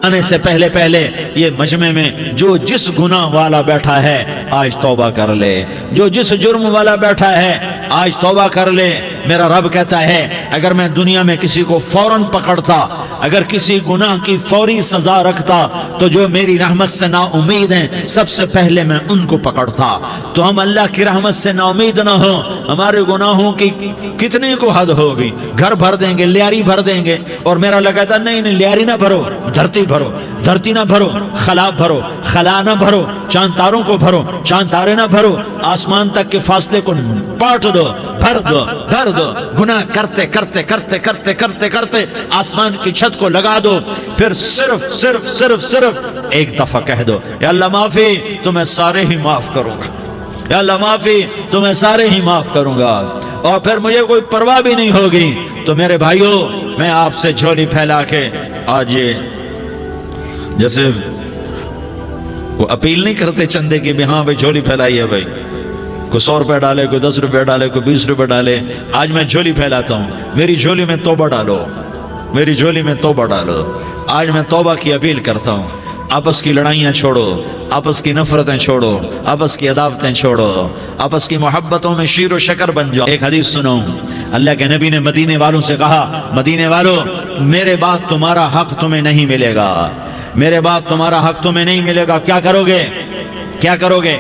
آنے سے پہلے یہ مجمع میں جو جس گناہ والا بیٹھا ہے آج توبہ کر لے، جو جس جرم والا بیٹھا ہے آج توبہ کر لے۔ میرا رب کہتا ہے اگر میں دنیا میں کسی کو فوراً پکڑتا، اگر کسی گناہ کی فوری سزا رکھتا، تو جو میری رحمت سے نا امید ہیں سب سے پہلے میں ان کو پکڑتا۔ تو ہم اللہ کی رحمت سے نا امید نہ ہو، ہمارے گناہوں کی کتنے کو حد ہوگی، گھر بھر دیں گے، لیاری بھر دیں گے، اور میرا لگا تھا نہیں لیاری نہ بھرو، دھرتی بھرو، دھرتی نہ بھرو، خلا بھرو، خلا نہ بھرو، چاند تاروں کو بھرو، چاند تارے نہ بھرو، آسمان تک کے فاصلے کو پاٹ دو، بھر دو، بھر دو، گناہ کرتے کرتے کرتے کرتے کرتے کرتے آسمان کی چھت کو لگا دو، پھر صرف صرف صرف صرف ایک دفعہ کہہ دو یا اللہ معافی، تو میں سارے ہی معاف کروں گا، یا اللہ معافی، تو میں سارے ہی معاف کروں گا، اور پھر مجھے کوئی پرواہ بھی نہیں ہوگی۔ تو میرے بھائیو، میں آپ سے جھولی پھیلا کے آج یہ جیسے وہ اپیل نہیں کرتے چندے کی بھی ہاں بھائی جھولی پھیلائیے، بھائی کوئی 100 روپے ڈالے، کوئی 10 روپے ڈالے، کوئی 20 روپے ڈالے، آج میں جھولی پھیلاتا ہوں، میری جھولی میں توبہ ڈالو، میری جھولی میں توبہ ڈالو۔ آج میں توبہ کی اپیل کرتا ہوں، آپس کی لڑائیاں چھوڑو، آپس کی نفرتیں چھوڑو، آپس کی عداوتیں چھوڑو، آپس کی محبتوں میں شیر و شکر بن جاؤ۔ ایک حدیث سنو، اللہ کے نبی نے مدینے والوں سے کہا، مدینے والوں میرے بعد تمہارا حق تمہیں نہیں ملے گا، میرے بعد تمہارا حق تمہیں نہیں ملے گا، کیا کرو گے؟ کیا کرو گے؟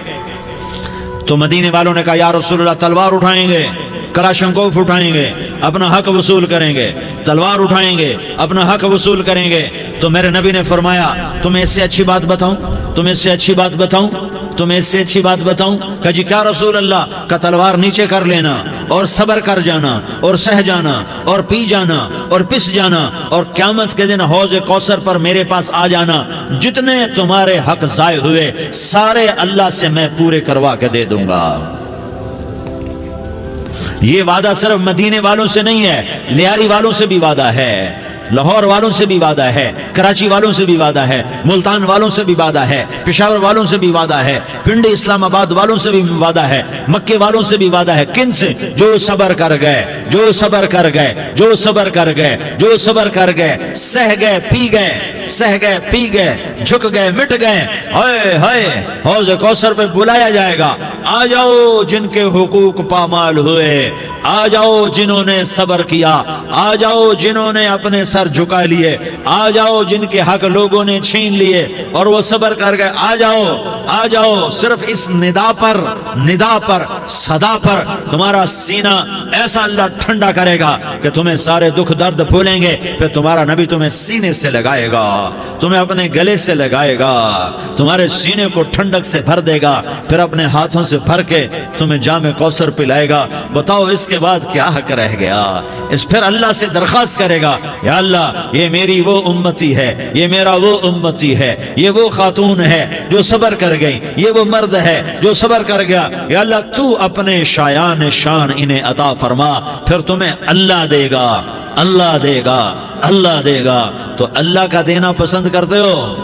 تو مدینے والوں نے کہا یا رسول اللہ تلوار اٹھائیں گے، کراشنکوف اٹھائیں گے، اپنا حق وصول کریں گے، تلوار اٹھائیں گے، اپنا حق وصول کریں گے۔ تو میرے نبی نے فرمایا تمہیں اس سے اچھی بات بتاؤں، تمہیں اس سے اچھی بات بتاؤں، تمہیں اس سے اچھی بات بتاؤں؟ کہا جی کیا رسول اللہ؟ کا تلوار نیچے کر لینا اور صبر کر جانا اور سہ جانا اور پی جانا اور پس جانا، اور قیامت کے دن حوض کوثر پر میرے پاس آ جانا، جتنے تمہارے حق ضائع ہوئے سارے اللہ سے میں پورے کروا کے دے دوں گا۔ یہ وعدہ صرف مدینے والوں سے نہیں ہے، لیاری والوں سے بھی وعدہ ہے، لاہور والوں سے بھی وعدہ ہے، کراچی والوں سے بھی وعدہ ہے، ملتان والوں سے بھی وعدہ ہے، پشاور والوں سے بھی وعدہ ہے، پنڈی اسلام آباد والوں سے بھی وعدہ ہے، مکے والوں سے بھی وعدہ ہے۔ کن سے؟ جو صبر کر گئے، جو صبر کر گئے، جو صبر کر گئے، جو صبر کر گئے، سہ گئے، پی گئے، سہ گئے، پی گئے، جھک گئے، مٹ گئے، ہائے ہائے حوض کوثر پہ بلایا جائے گا، آ جاؤ جن کے حقوق پامال ہوئے، آ جاؤ جنہوں نے صبر کیا، آ جاؤ جنہوں نے اپنے سر جھکا لیے، آ جاؤ جن کے حق لوگوں نے چھین لیے اور وہ صبر کر گئے، آ جاؤ، آ جاؤ۔ صرف اس ندا پر صدا پر تمہارا سینہ ایسا اللہ ٹھنڈا کرے گا کہ تمہیں سارے دکھ درد بھولیں گے، پھر تمہارا نبی تمہیں سینے سے لگائے گا، تمہیں اپنے گلے سے لگائے گا، تمہارے سینے کو ٹھنڈک سے بھر دے گا، پھر اپنے ہاتھوں سے بھر کے تمہیں جام کوثر پلائے گا۔ بتاؤ اس کے بعد کیا حق رہ گیا؟ اس پھر اللہ سے درخواست کرے گا یا اللہ یہ میری وہ امتی ہے، یہ میرا وہ امتی ہے، یہ وہ خاتون ہے جو صبر کر گئی، یہ وہ مرد ہے جو صبر کر گیا، یا اللہ تو اپنے شایان شان انہیں عطا فرما، پھر تمہیں اللہ دے گا، اللہ دے گا، اللہ دے گا۔ تو اللہ کا دینا پسند کرتے ہو؟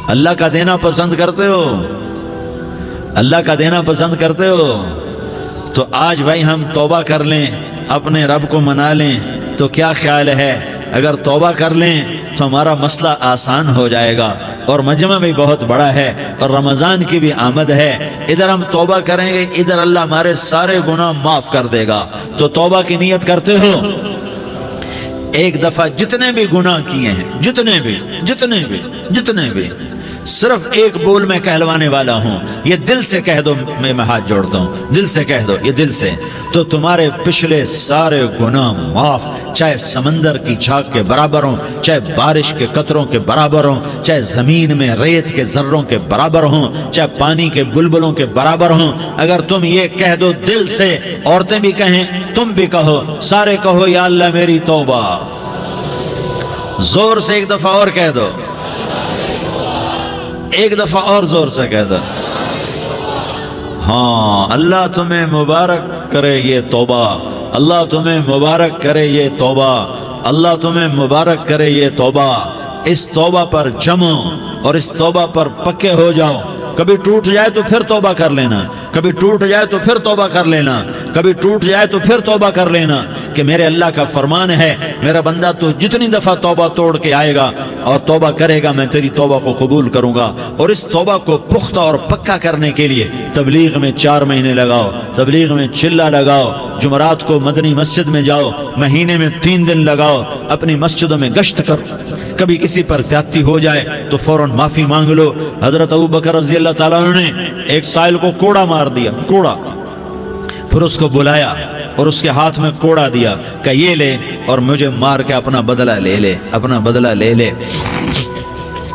اللہ کا دینا پسند کرتے ہو؟ اللہ کا دینا پسند کرتے ہو؟ تو آج بھائی ہم توبہ کر لیں، اپنے رب کو منا لیں، تو کیا خیال ہے اگر توبہ کر لیں تو ہمارا مسئلہ آسان ہو جائے گا، اور مجمع بھی بہت بڑا ہے اور رمضان کی بھی آمد ہے. ادھر ہم توبہ کریں گے, ادھر اللہ ہمارے سارے گناہ معاف کر دے گا. تو توبہ کی نیت کرتے ہو؟ ایک دفعہ جتنے بھی گناہ کیے ہیں, جتنے بھی صرف ایک بول میں کہلوانے والا ہوں, یہ دل سے کہہ دو. میں ہاتھ جوڑتا ہوں, دل سے کہہ دو, یہ دل سے, تو تمہارے پچھلے سارے گناہ معاف. چاہے سمندر کی جھاگ کے برابر ہوں, چاہے بارش کے قطروں کے برابر ہوں, چاہے زمین میں ریت کے ذروں کے برابر ہوں, چاہے پانی کے بلبلوں کے برابر ہوں. اگر تم یہ کہہ دو دل سے, عورتیں بھی کہیں, تم بھی کہو, سارے کہو یا اللہ میری توبہ. زور سے ایک دفعہ اور کہہ دو, ایک دفعہ اور زور سے کہہ دو. ہاں, اللہ تمہیں مبارک کرے یہ توبہ, اللہ تمہیں مبارک کرے یہ توبہ, اللہ تمہیں مبارک کرے یہ توبہ. اس توبہ پر جمو اور اس توبہ پر پکے ہو جاؤ. کبھی ٹوٹ جائے تو پھر توبہ کر لینا, کبھی ٹوٹ جائے تو پھر توبہ کر لینا, کبھی ٹوٹ جائے تو پھر توبہ کر لینا. کہ میرے اللہ کا فرمان ہے, میرا بندہ تو جتنی دفعہ توبہ توڑ کے آئے گا اور توبہ کرے گا, میں تیری توبہ کو قبول کروں گا. اور اس توبہ کو پختہ اور پکا کرنے کے لیے تبلیغ میں 4 مہینے لگاؤ, تبلیغ میں چلہ لگاؤ, جمعرات کو مدنی مسجد میں جاؤ, مہینے میں 3 دن لگاؤ, اپنی مسجدوں میں گشت کرو. کبھی کسی پر زیادتی ہو جائے تو فوراً معافی مانگ لو. حضرت ابوبکر رضی اللہ تعالیٰ عنہ نے ایک سائل کو کوڑا مار دیا, کوڑا. پھر اس کو بلایا اور اس کے ہاتھ میں کوڑا دیا کہ یہ لے اور مجھے مار کے اپنا بدلہ لے لے, اپنا بدلہ لے لے.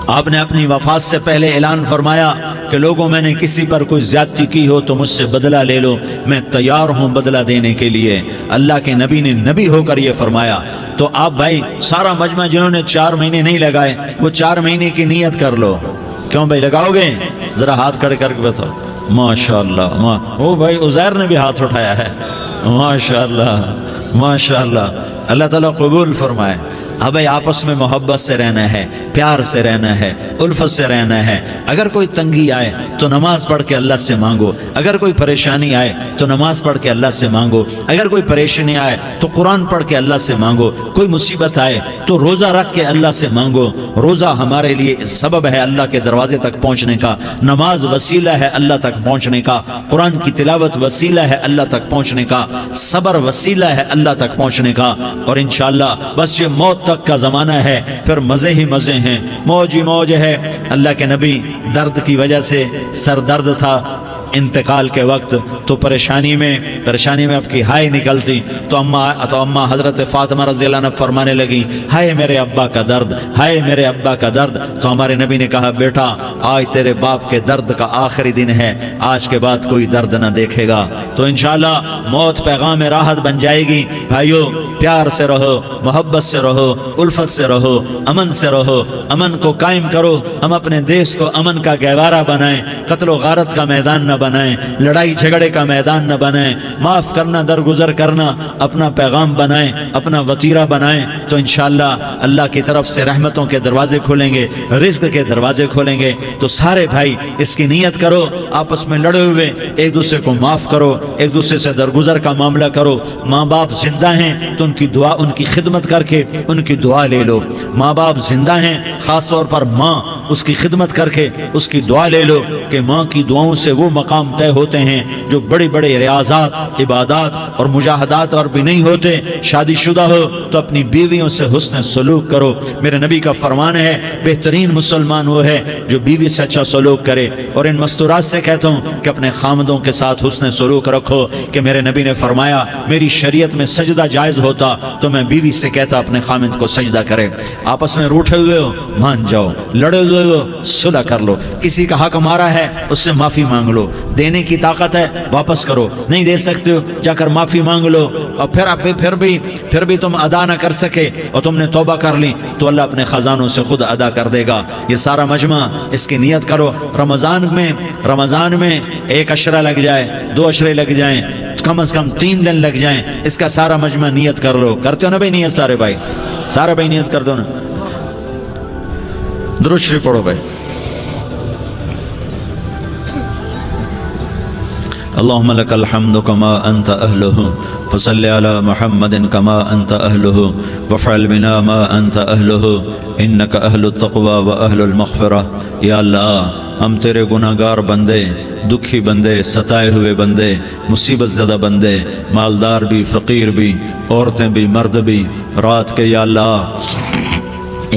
آپ نے اپنی وفات سے پہلے اعلان فرمایا کہ لوگوں, میں نے کسی پر کوئی زیادتی کی ہو تو مجھ سے بدلہ لے لو, میں تیار ہوں بدلہ دینے کے لیے. اللہ کے نبی نے نبی ہو کر یہ فرمایا. تو آپ بھائی سارا مجمع جنہوں نے 4 مہینے نہیں لگائے, وہ 4 مہینے کی نیت کر لو. کیوں بھائی لگاؤ گے؟ ذرا ہاتھ کھڑے کر کے بتاؤ. ماشاءاللہ, وہ بھائی عزیر نے بھی ہاتھ اٹھایا ہے. ماشاءاللہ, ماشاءاللہ, اللہ تعالیٰ قبول فرمائے. اب بھائی آپس میں محبت سے رہنا ہے, پیار سے رہنا ہے, الفت سے رہنا ہے. اگر کوئی تنگی آئے تو نماز پڑھ کے اللہ سے مانگو, اگر کوئی پریشانی آئے تو نماز پڑھ کے اللہ سے مانگو, اگر کوئی پریشانی آئے تو قرآن پڑھ کے اللہ سے مانگو, کوئی مصیبت آئے تو روزہ رکھ کے اللہ سے مانگو. روزہ ہمارے لیے سبب ہے اللہ کے دروازے تک پہنچنے کا, نماز وسیلہ ہے اللہ تک پہنچنے کا, قرآن کی تلاوت وسیلہ ہے اللہ تک پہنچنے کا, صبر وسیلہ ہے اللہ تک پہنچنے کا. اور انشاءاللہ بس یہ موت تک کا زمانہ ہے, پھر مزے ہی مزے ہیں, موج ہی موج ہے. اللہ کے نبی درد کی وجہ سے سر درد تھا انتقال کے وقت, تو پریشانی میں اب کی ہائے نکلتی تو اماں حضرت فاطمہ رضی اللہ عنہ فرمانے لگی, ہائے میرے ابا کا درد, ہائے میرے ابا کا درد. تو ہمارے نبی نے کہا, بیٹا آج تیرے باپ کے درد کا آخری دن ہے, آج کے بعد کوئی درد نہ دیکھے گا. تو انشاءاللہ موت پیغام راحت بن جائے گی. بھائیو پیار سے رہو, محبت سے رہو, الفت سے رہو, امن سے رہو, امن کو قائم کرو. ہم اپنے دیش کو امن کا گہوارہ بنائیں, قتل و غارت کا میدان نہ بنائیں, لڑائی جھگڑے کا میدان نہ بنائیں, معاف کرنا درگزر کرنا اپنا پیغام بنائیں, اپنا وطیرہ بنائیں. تو انشاءاللہ اللہ کی طرف سے رحمتوں کے دروازے کھولیں گے, رزق کے دروازے کھولیں گے. تو سارے بھائی اس کی نیت کرو, آپس میں لڑے ہوئے ایک دوسرے کو معاف کرو, ایک دوسرے سے درگزر کا معاملہ کرو. ماں باپ زندہ ہیں تو ان کی دعا, ان کی خدمت کر کے ان کی دعا لے لو. ماں باپ زندہ ہیں, خاص طور پر ماں, اس کی خدمت کر کے اس کی دعا لے لو کہ ماں کی دعاؤں سے وہ مقام طے ہوتے ہیں جو بڑے بڑے ریاضات, عبادات اور مجاہدات اور بھی نہیں ہوتے. شادی شدہ ہو تو اپنی بیویوں سے حسن سلوک کرو. میرے نبی کا فرمان ہے, بہترین مسلمان وہ ہے جو بیوی سے اچھا سلوک کرے. اور ان مستورات سے کہتا ہوں کہ اپنے خامدوں کے ساتھ حسن سلوک رکھو. کہ میرے نبی نے فرمایا, میری شریعت میں سجدہ جائز ہوتا تو میں بیوی سے کہتا اپنے خامد کو سجدہ کرے. آپس میں روٹھے ہوئے ہو مان جاؤ, لڑے ہوئے ہو صلح کر لو, کسی کا حق مارا ہے اس سے معافی مانگ لو, دینے کی طاقت ہے واپس کرو, نہیں دے سکتے ہو جا کر معافی مانگ لو. اور پھر بھی تم ادا نہ کر سکے اور تم نے توبہ کر لی تو اللہ اپنے خزانوں سے خود ادا کر دے گا. یہ سارا مجمع اس کی نیت کرو. رمضان میں 1 عشرہ لگ جائے, 2 عشرے لگ جائیں, کم از کم 3 دن لگ جائیں, اس کا سارا مجمع نیت کر لو. کرتے ہو نا بھائی نیت؟ سارے بھائی, سارے بھائی نیت کر دو نا. درود شریف پڑھو بھائی. اللهم لك الحمد كما أنت أهله فصل على محمد كما أنت أهله وافعل بنا ما أنت أهله إنك أهل التقوى وأهل المغفرة. یا اللہ ہم تیرے گناہگار بندے، دکھی بندے، ستائے ہوئے بندے، مصیبت زدہ بندے، مالدار بھی، فقیر بھی، عورتیں بھی، مرد بھی، رات کے یا اللہ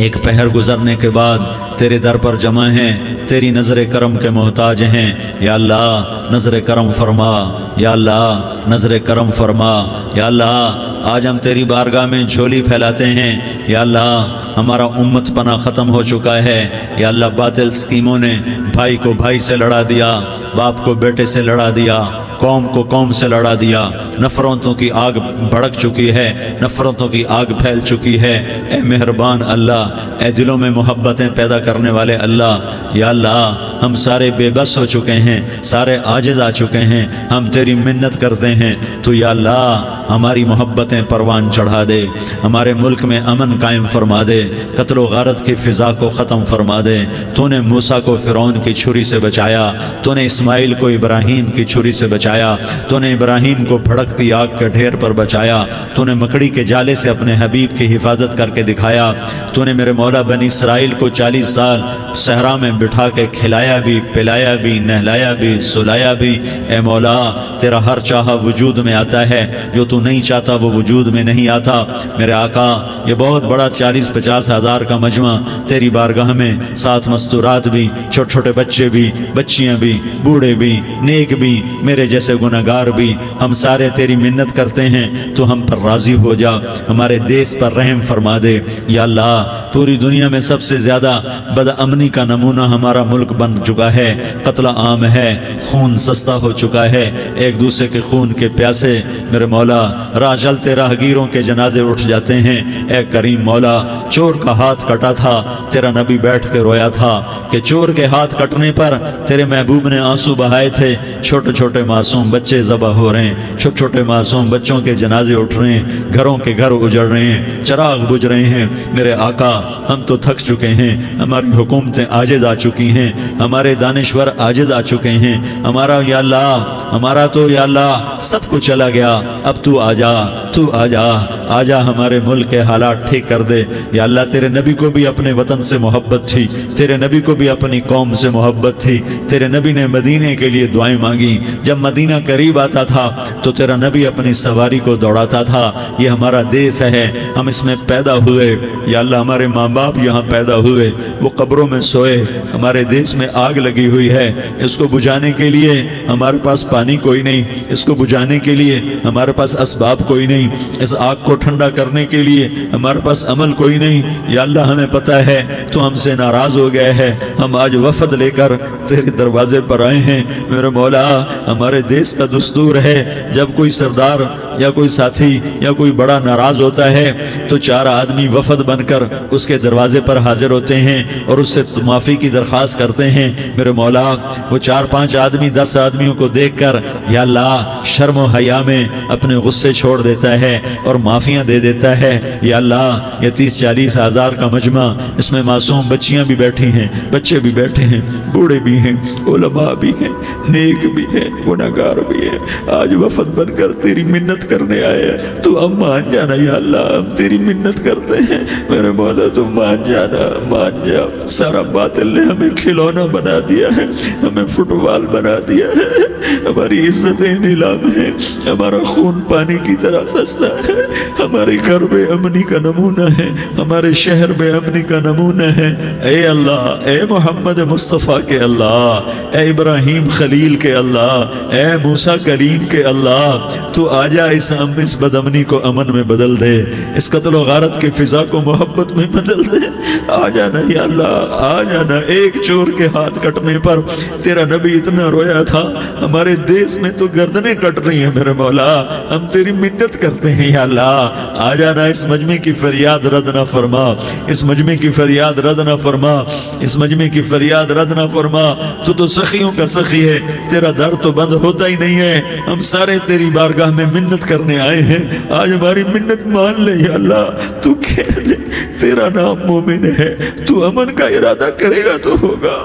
ایک پہر گزرنے کے بعد تیرے در پر جمع ہیں، تیری نظر کرم کے محتاج ہیں. یا اللہ نظر کرم فرما، یا اللہ نظر کرم فرما. یا اللہ آج ہم تیری بارگاہ میں جھولی پھیلاتے ہیں. یا اللہ ہمارا امت پناہ ختم ہو چکا ہے. یا اللہ باطل اسکیموں نے بھائی کو بھائی سے لڑا دیا، باپ کو بیٹے سے لڑا دیا، قوم کو قوم سے لڑا دیا. نفرتوں کی آگ بھڑک چکی ہے، نفرتوں کی آگ پھیل چکی ہے. اے مہربان اللہ، اے دلوں میں محبتیں پیدا کرنے والے اللہ. یا اللہ ہم سارے بے بس ہو چکے ہیں، سارے عاجز آ چکے ہیں، ہم تیری منت کرتے ہیں. تو یا اللہ ہماری محبتیں پروان چڑھا دے، ہمارے ملک میں امن قائم فرما دے، قتل و غارت کی فضا کو ختم فرما دے. تو نے موسیٰ کو فرعون کی چھری سے بچایا، تو نے اسماعیل کو ابراہیم کی چھری سے بچایا، تو نے ابراہیم کو بھڑکتی آگ کے ڈھیر پر بچایا، تو نے مکڑی کے جالے سے اپنے حبیب کی حفاظت کر کے دکھایا. تو نے میرے مولا بنی اسرائیل کو 40 سال صحرا میں بٹھا کے کھلایا بھی، پلایا بھی، نہلایا بھی، سلایا بھی. اے مولا تیرا ہر چاہا وجود میں آتا ہے، جو تو نہیں چاہتا وہ وجود میں نہیں آتا. میرے آقا یہ بہت بڑا 40-50 ہزار کا مجمع تیری بارگاہ میں، ساتھ مستورات بھی، چھوٹے چھوٹے بچے بھی، بچیاں بھی، بوڑھے بھی، نیک بھی، میرے جیسے گناہگار بھی، ہم سارے تیری منت کرتے ہیں تو ہم پر راضی ہو جا، ہمارے دیس پر رحم فرما دے. یا اللہ پوری دنیا میں سب سے زیادہ بد امنی کا نمونہ ہمارا ملک بن چکا ہے، قتل عام ہے، خون سستا ہو چکا ہے، ایک دوسرے کے خون کے پیاسے. میرے مولا راہ چلتے راہگیروں کے جنازے اٹھ جاتے ہیں. اے کریم مولا چور کا ہاتھ کٹا تھا، تیرا نبی بیٹھ کے رویا تھا کہ چور کے ہاتھ کٹنے پر تیرے محبوب نے آنسو بہائے تھے. چھوٹے چھوٹے معصوم بچے ذبح ہو رہے ہیں، چھوٹے چھوٹے معصوم بچوں کے جنازے اٹھ رہے ہیں، گھروں کے گھر اجڑ رہے ہیں، چراغ بجھ رہے ہیں. میرے آقا ہم تو تھک چکے ہیں، ہماری حکومتیں عاجز آ چکی ہیں، ہمارے دانشور عاجز آ چکے ہیں. ہمارا یا اللہ ہمارا تو یا اللہ سب کچھ چلا گیا. اب تو آ جا، تو آ جا، آ جا ہمارے ملک کے حالات ٹھیک کر دے. یا اللہ تیرے نبی کو بھی اپنے وطن سے محبت تھی، تیرے نبی کو بھی اپنی قوم سے محبت تھی. تیرے نبی نے مدینے کے لیے دعائیں مانگی. جب مدینہ قریب آتا تھا تو تیرا نبی اپنی سواری کو دوڑاتا تھا. یہ ہمارا دیس ہے، ہم اس میں پیدا ہوئے. یا اللہ ہمارے ماں باپ یہاں پیدا ہوئے، وہ قبروں میں سوئے. ہمارے دیس میں آگ لگی ہوئی ہے، اس کو بجھانے کے لیے ہمارے پاس پانی کوئی نہیں، اس کو بجھانے کے لیے ہمارے پاس اسباب کوئی نہیں، اس آگ کو ٹھنڈا کرنے کے لیے ہمارے پاس عمل کوئی نہیں. یا اللہ ہمیں پتہ ہے تو ہم سے ناراض ہو گئے ہے، ہم آج وفد لے کر تیرے دروازے پر آئے ہیں. میرے مولا ہمارے دیس کا دستور ہے جب کوئی سردار یا کوئی ساتھی یا کوئی بڑا ناراض ہوتا ہے تو 4 آدمی وفد بن کر اس کے دروازے پر حاضر ہوتے ہیں اور اس سے معافی کی درخواست کرتے ہیں. میرے مولا وہ 4-5 آدمی 10 آدمیوں کو دیکھ کر یا اللہ شرم و حیا میں اپنے غصے چھوڑ دیتا ہے اور معافیاں دے دیتا ہے. یا اللہ یہ 30-40 ہزار کا مجمع، اس میں معصوم بچیاں بھی بیٹھی ہیں، بچے بھی بیٹھے ہیں، بوڑھے بھی ہیں، علماء بھی ہیں، نیک بھی ہیں، گناہگار بھی ہیں. آج وفد بن کر تیری منت کرنے آئے ہیں، تو ہم مان جانا. یا اللہ ہم تیری منت کرتے ہیں میرے مولا، تو مان جانا، مان جا. سارا باطل نے ہمیں کھلونا بنا دیا ہے، ہمیں فٹ بال بنا دیا ہے، ہماری عزتیں نیلام ہیں، ہمارا خون پانی کی طرح سستا ہے، ہمارے گھر بے امنی کا نمونہ ہے، ہمارے شہر بے امنی کا نمونہ ہے. اے اللہ، اے محمد مصطفیٰ کے اللہ، اے ابراہیم خلیل کے اللہ، اے موسیٰ کلیم کے اللہ، تو آجا اس بد امنی کو امن میں بدل دے، اس قتل و غارت کی فضا کو محبت میں بدل دے. آ جانا یا اللہ، آ جانا. ایک چور کے ہاتھ کٹنے پر تیرا نبی اتنا رویا تھا، ہمارے دیس میں تو گردنیں کٹ رہی ہیں. میرے مولا ہم تیری منت کرتے ہیں یا اللہ، آ جانا. اس مجمع کی فریاد رد نہ فرما، اس مجمع کی فریاد رد نہ فرما، اس مجمع کی فریاد رد نہ فرما. تو سخیوں کا سخی ہے، تیرا در تو بند ہوتا ہی نہیں ہے. ہم سارے تیری بارگاہ میں منت کرنے آئے ہیں، آج ہماری منت مان لے یا اللہ۔ تو کہہ دے تیرا نام مومن ہے، تو امن کا ارادہ کرے گا تو ہوگا،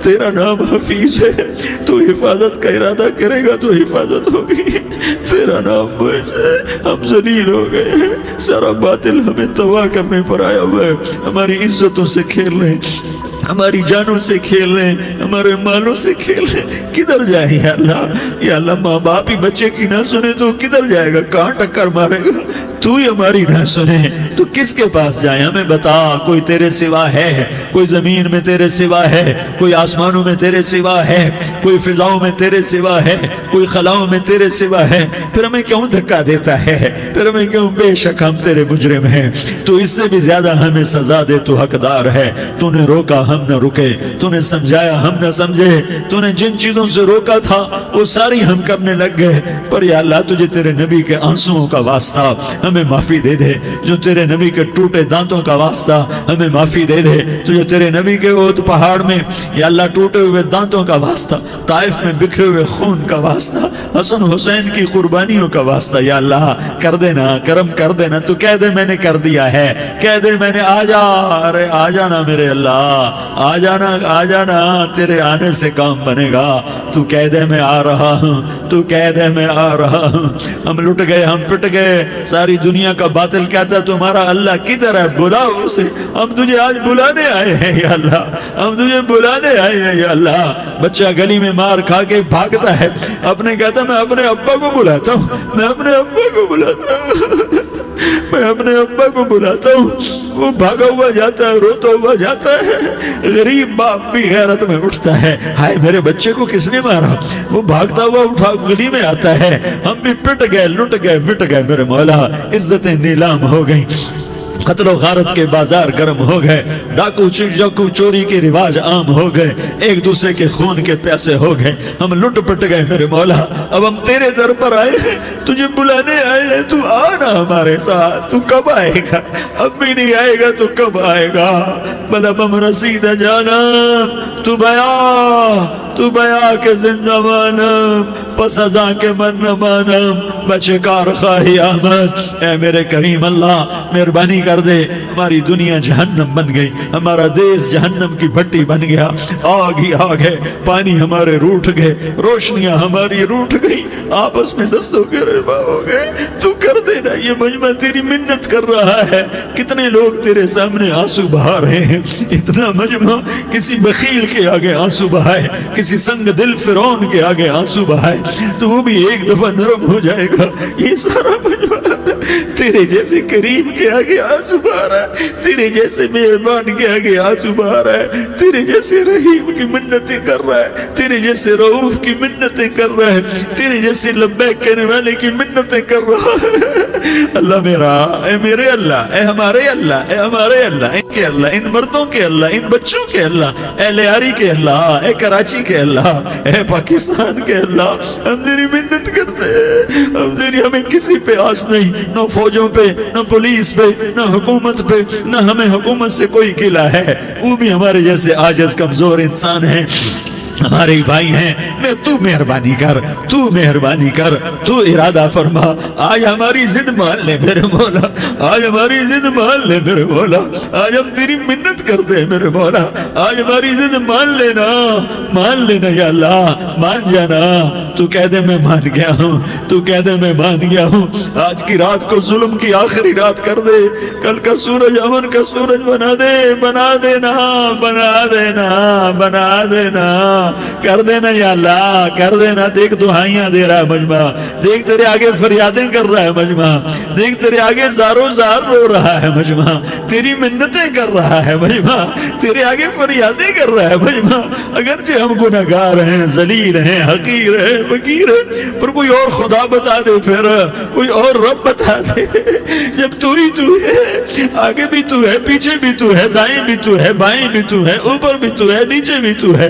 تیرا نام حفیظ ہے، تو حفاظت کا ارادہ کرے گا تو حفاظت ہوگی، تیرا نام معز ہے۔ ہم ذلیل ہو گئے ہیں، سارا باطل ہمیں تباہ کرنے پر آیا ہوا ہے، ہماری عزتوں سے کھیل رہے ہیں، ہماری جانوں سے کھیل رہے ہیں، ہمارے مالوں سے کھیل رہے ہیں۔ کدھر جائے یا اللہ؟ یا اللہ ماں باپ ہی بچے کی نہ سنے تو کدھر جائے گا؟ کہاں ٹکر مارے گا؟ تو ہی ہماری نہ سنے تو کس کے پاس جائیں؟ ہمیں بتا، کوئی تیرے سوا ہے؟ کوئی زمین میں تیرے سوا ہے؟ کوئی آسمانوں میں تیرے سوا ہے؟ کوئی فضاؤں میں تیرے سوا ہے؟ کوئی خلاؤں میں تیرے سوا ہے؟ پھر ہمیں کیوں دھکا دیتا ہے؟ پھر ہمیں کیوں؟ بے شک ہم تیرے مجرم ہیں، تو اس سے بھی زیادہ ہمیں سزا دے، تو حقدار ہے۔ تو نے روکا ہم نہ رکے، تو نے سمجھایا ہم نہ سمجھے، تو نے جن چیزوں سے روکا تھا وہ ساری ہم کرنے لگ گئے، پر یا اللہ تجھے تیرے نبی کے آنسوؤں کا واسطہ ہمیں معافی دے دے، جو تیرے نبی کے ٹوٹے دانتوں کا واسطہ ہمیں معافی دے دے، تجھے تیرے نبی کے احد پہاڑ میں یا اللہ ٹوٹے ہوئے دانتوں کا واسطہ، طائف میں بکھرے ہوئے خون کا واسطہ، حسن حسین کی قربانیوں کا واسطہ یا اللہ کر دینا، کرم کر دینا۔ تو کہہ دے میں نے کر دیا ہے، کہہ دے میں نے، آ جا، ارے آ جانا میرے اللہ، آ جانا، آ جانا، تیرے آنے سے کام بنے گا۔ تو کہہ دے میں آ رہا ہوں، تو کہہ دے میں آ رہا ہوں۔ ہم لٹ گئے، ہم پٹ گئے، ساری دنیا کا باطل کہتا ہے تمہارا اللہ کدھر ہے؟ بلاؤ اسے، ہم تجھے آج بلانے آئے ہیں یا اللہ، ہم تجھے بلانے آئے ہیں یا اللہ۔ بچہ گلی میں مار کھا کے بھاگتا ہے، اپنے کہتا میں اپنے ابا کو بلاتا ہوں، میں اپنے ابا کو بلاتا ہوں، میں اپنے ابا کو بلاتا ہوں، وہ بھاگا ہوا جاتا ہے، روتا ہوا جاتا ہے۔ غریب باپ بھی غیرت میں اٹھتا ہے، ہائے میرے بچے کو کس نے مارا؟ وہ بھاگتا ہوا اٹھا گلی میں آتا ہے۔ ہم بھی پٹ گئے، لٹ گئے، مٹ گئے میرے مولا، عزتیں نیلام ہو گئیں، قتل و غارت کے بازار گرم ہو گئے، ڈاکو چوری کے رواج عام ہو گئے، ایک دوسرے کے خون کے پیاسے ہو گئے، ہم لٹ پٹ گئے میرے مولا۔ اب ہم تیرے در پر آئے ہیں، تجھے بلانے آئے ہیں، تو آنا ہمارے ساتھ۔ تو کب آئے گا؟ اب بھی نہیں آئے گا تو کب آئے گا؟ بلب ہم رسید جانا، تو بیا کے زندہ مانم، پس ازاں کے من نہ مانم، بچے کار خواہی آمد۔ اے میرے کریم اللہ مہربانی کر دے، ہماری دنیا جہنم بن گئی، ہمارا دیس جہنم کی بھٹی بن گیا، آگ ہی آگ ہے، پانی ہمارے روٹھ گئے، روشنیاں ہماری روٹھ گئی، آپس میں دستوں کے ربا ہو گئے۔ تو کر دینا، یہ مجمع تیری منت کر رہا ہے۔ کتنے لوگ تیرے سامنے آنسو بہا رہے ہیں، اتنا مجمع کسی بخیل کے آگے آنسو بہائے، کسی سنگ دل فرعون کے آگے آنسو بہائے تو وہ بھی ایک دفعہ نرم ہو جائے گا۔ یہ سارا مجمع تیرے جیسے کریم کے آگے آنسو بہا رہا ہے، تیرے جیسے مہربان کے آگے آنسو بہا رہا ہے، تیرے جیسے رحیم کی منتیں کر رہا ہے، تیرے جیسے رؤوف کی منتیں کر رہا ہے، تیرے جیسے لبیک کہنے والے کی منتیں کر رہا ہے۔ اللہ میرا، اے میرے اللہ، اے ہمارے اللہ، اے ہمارے اللہ، ان کے اللہ، ان مردوں کے اللہ، ان بچوں کے اللہ، اے لیاری کے اللہ، اے کراچی کے اللہ، اے پاکستان کے اللہ، ہم تیری منت کرتے ہیں، ہمیں کسی پہ آس نہیں، نہ فوجوں پہ، نہ پولیس پہ، نہ حکومت پہ، نہ ہمیں حکومت سے کوئی قلع ہے، وہ بھی ہمارے جیسے عاجز کمزور انسان ہیں، ہمارے بھائی ہیں۔ میں تو مہربانی کر، تو مہربانی کر، تو ارادہ فرما، آج ہماری ضد مان لے میرے مولا، آج ہماری ضد مان لے میرے مولا، آج ہم تیری منت کرتے ہیں میرے مولا، آج ہماری ضد مان لینا یا اللہ، مان جانا۔ تو کہہ دے میں مان گیا ہوں، تو کہہ دے میں مان گیا ہوں، آج کی رات کو ظلم کی آخری رات کر دے، کل کا سورج امن کا سورج بنا دے، بنا دینا، بنا دینا، بنا دینا، کر دینا یا اللہ، کر دینا۔ دیکھ دعائیاں دے رہا ہے مجمع، دیکھ تیرے آگے فریادیں کر رہا ہے مجمع، دیکھ تیرے آگے زارو زار رو رہا ہے مجمع، تیری منتیں کر رہا ہے مجمع، تیرے آگے فریادیں کر رہا ہے مجمع۔ اگرچہ ہم گناہگار ہیں، ذلیل ہیں، حقیر ہیں، فقیر ہیں، پر کوئی اور خدا بتا دے، پھر کوئی اور رب بتا دے۔ جب تو ہی تو ہے، آگے بھی تو ہے، پیچھے بھی تو ہے، دائیں بھی تو ہے، بائیں بھی تو ہے، اوپر بھی تو ہے، نیچے بھی تو ہے،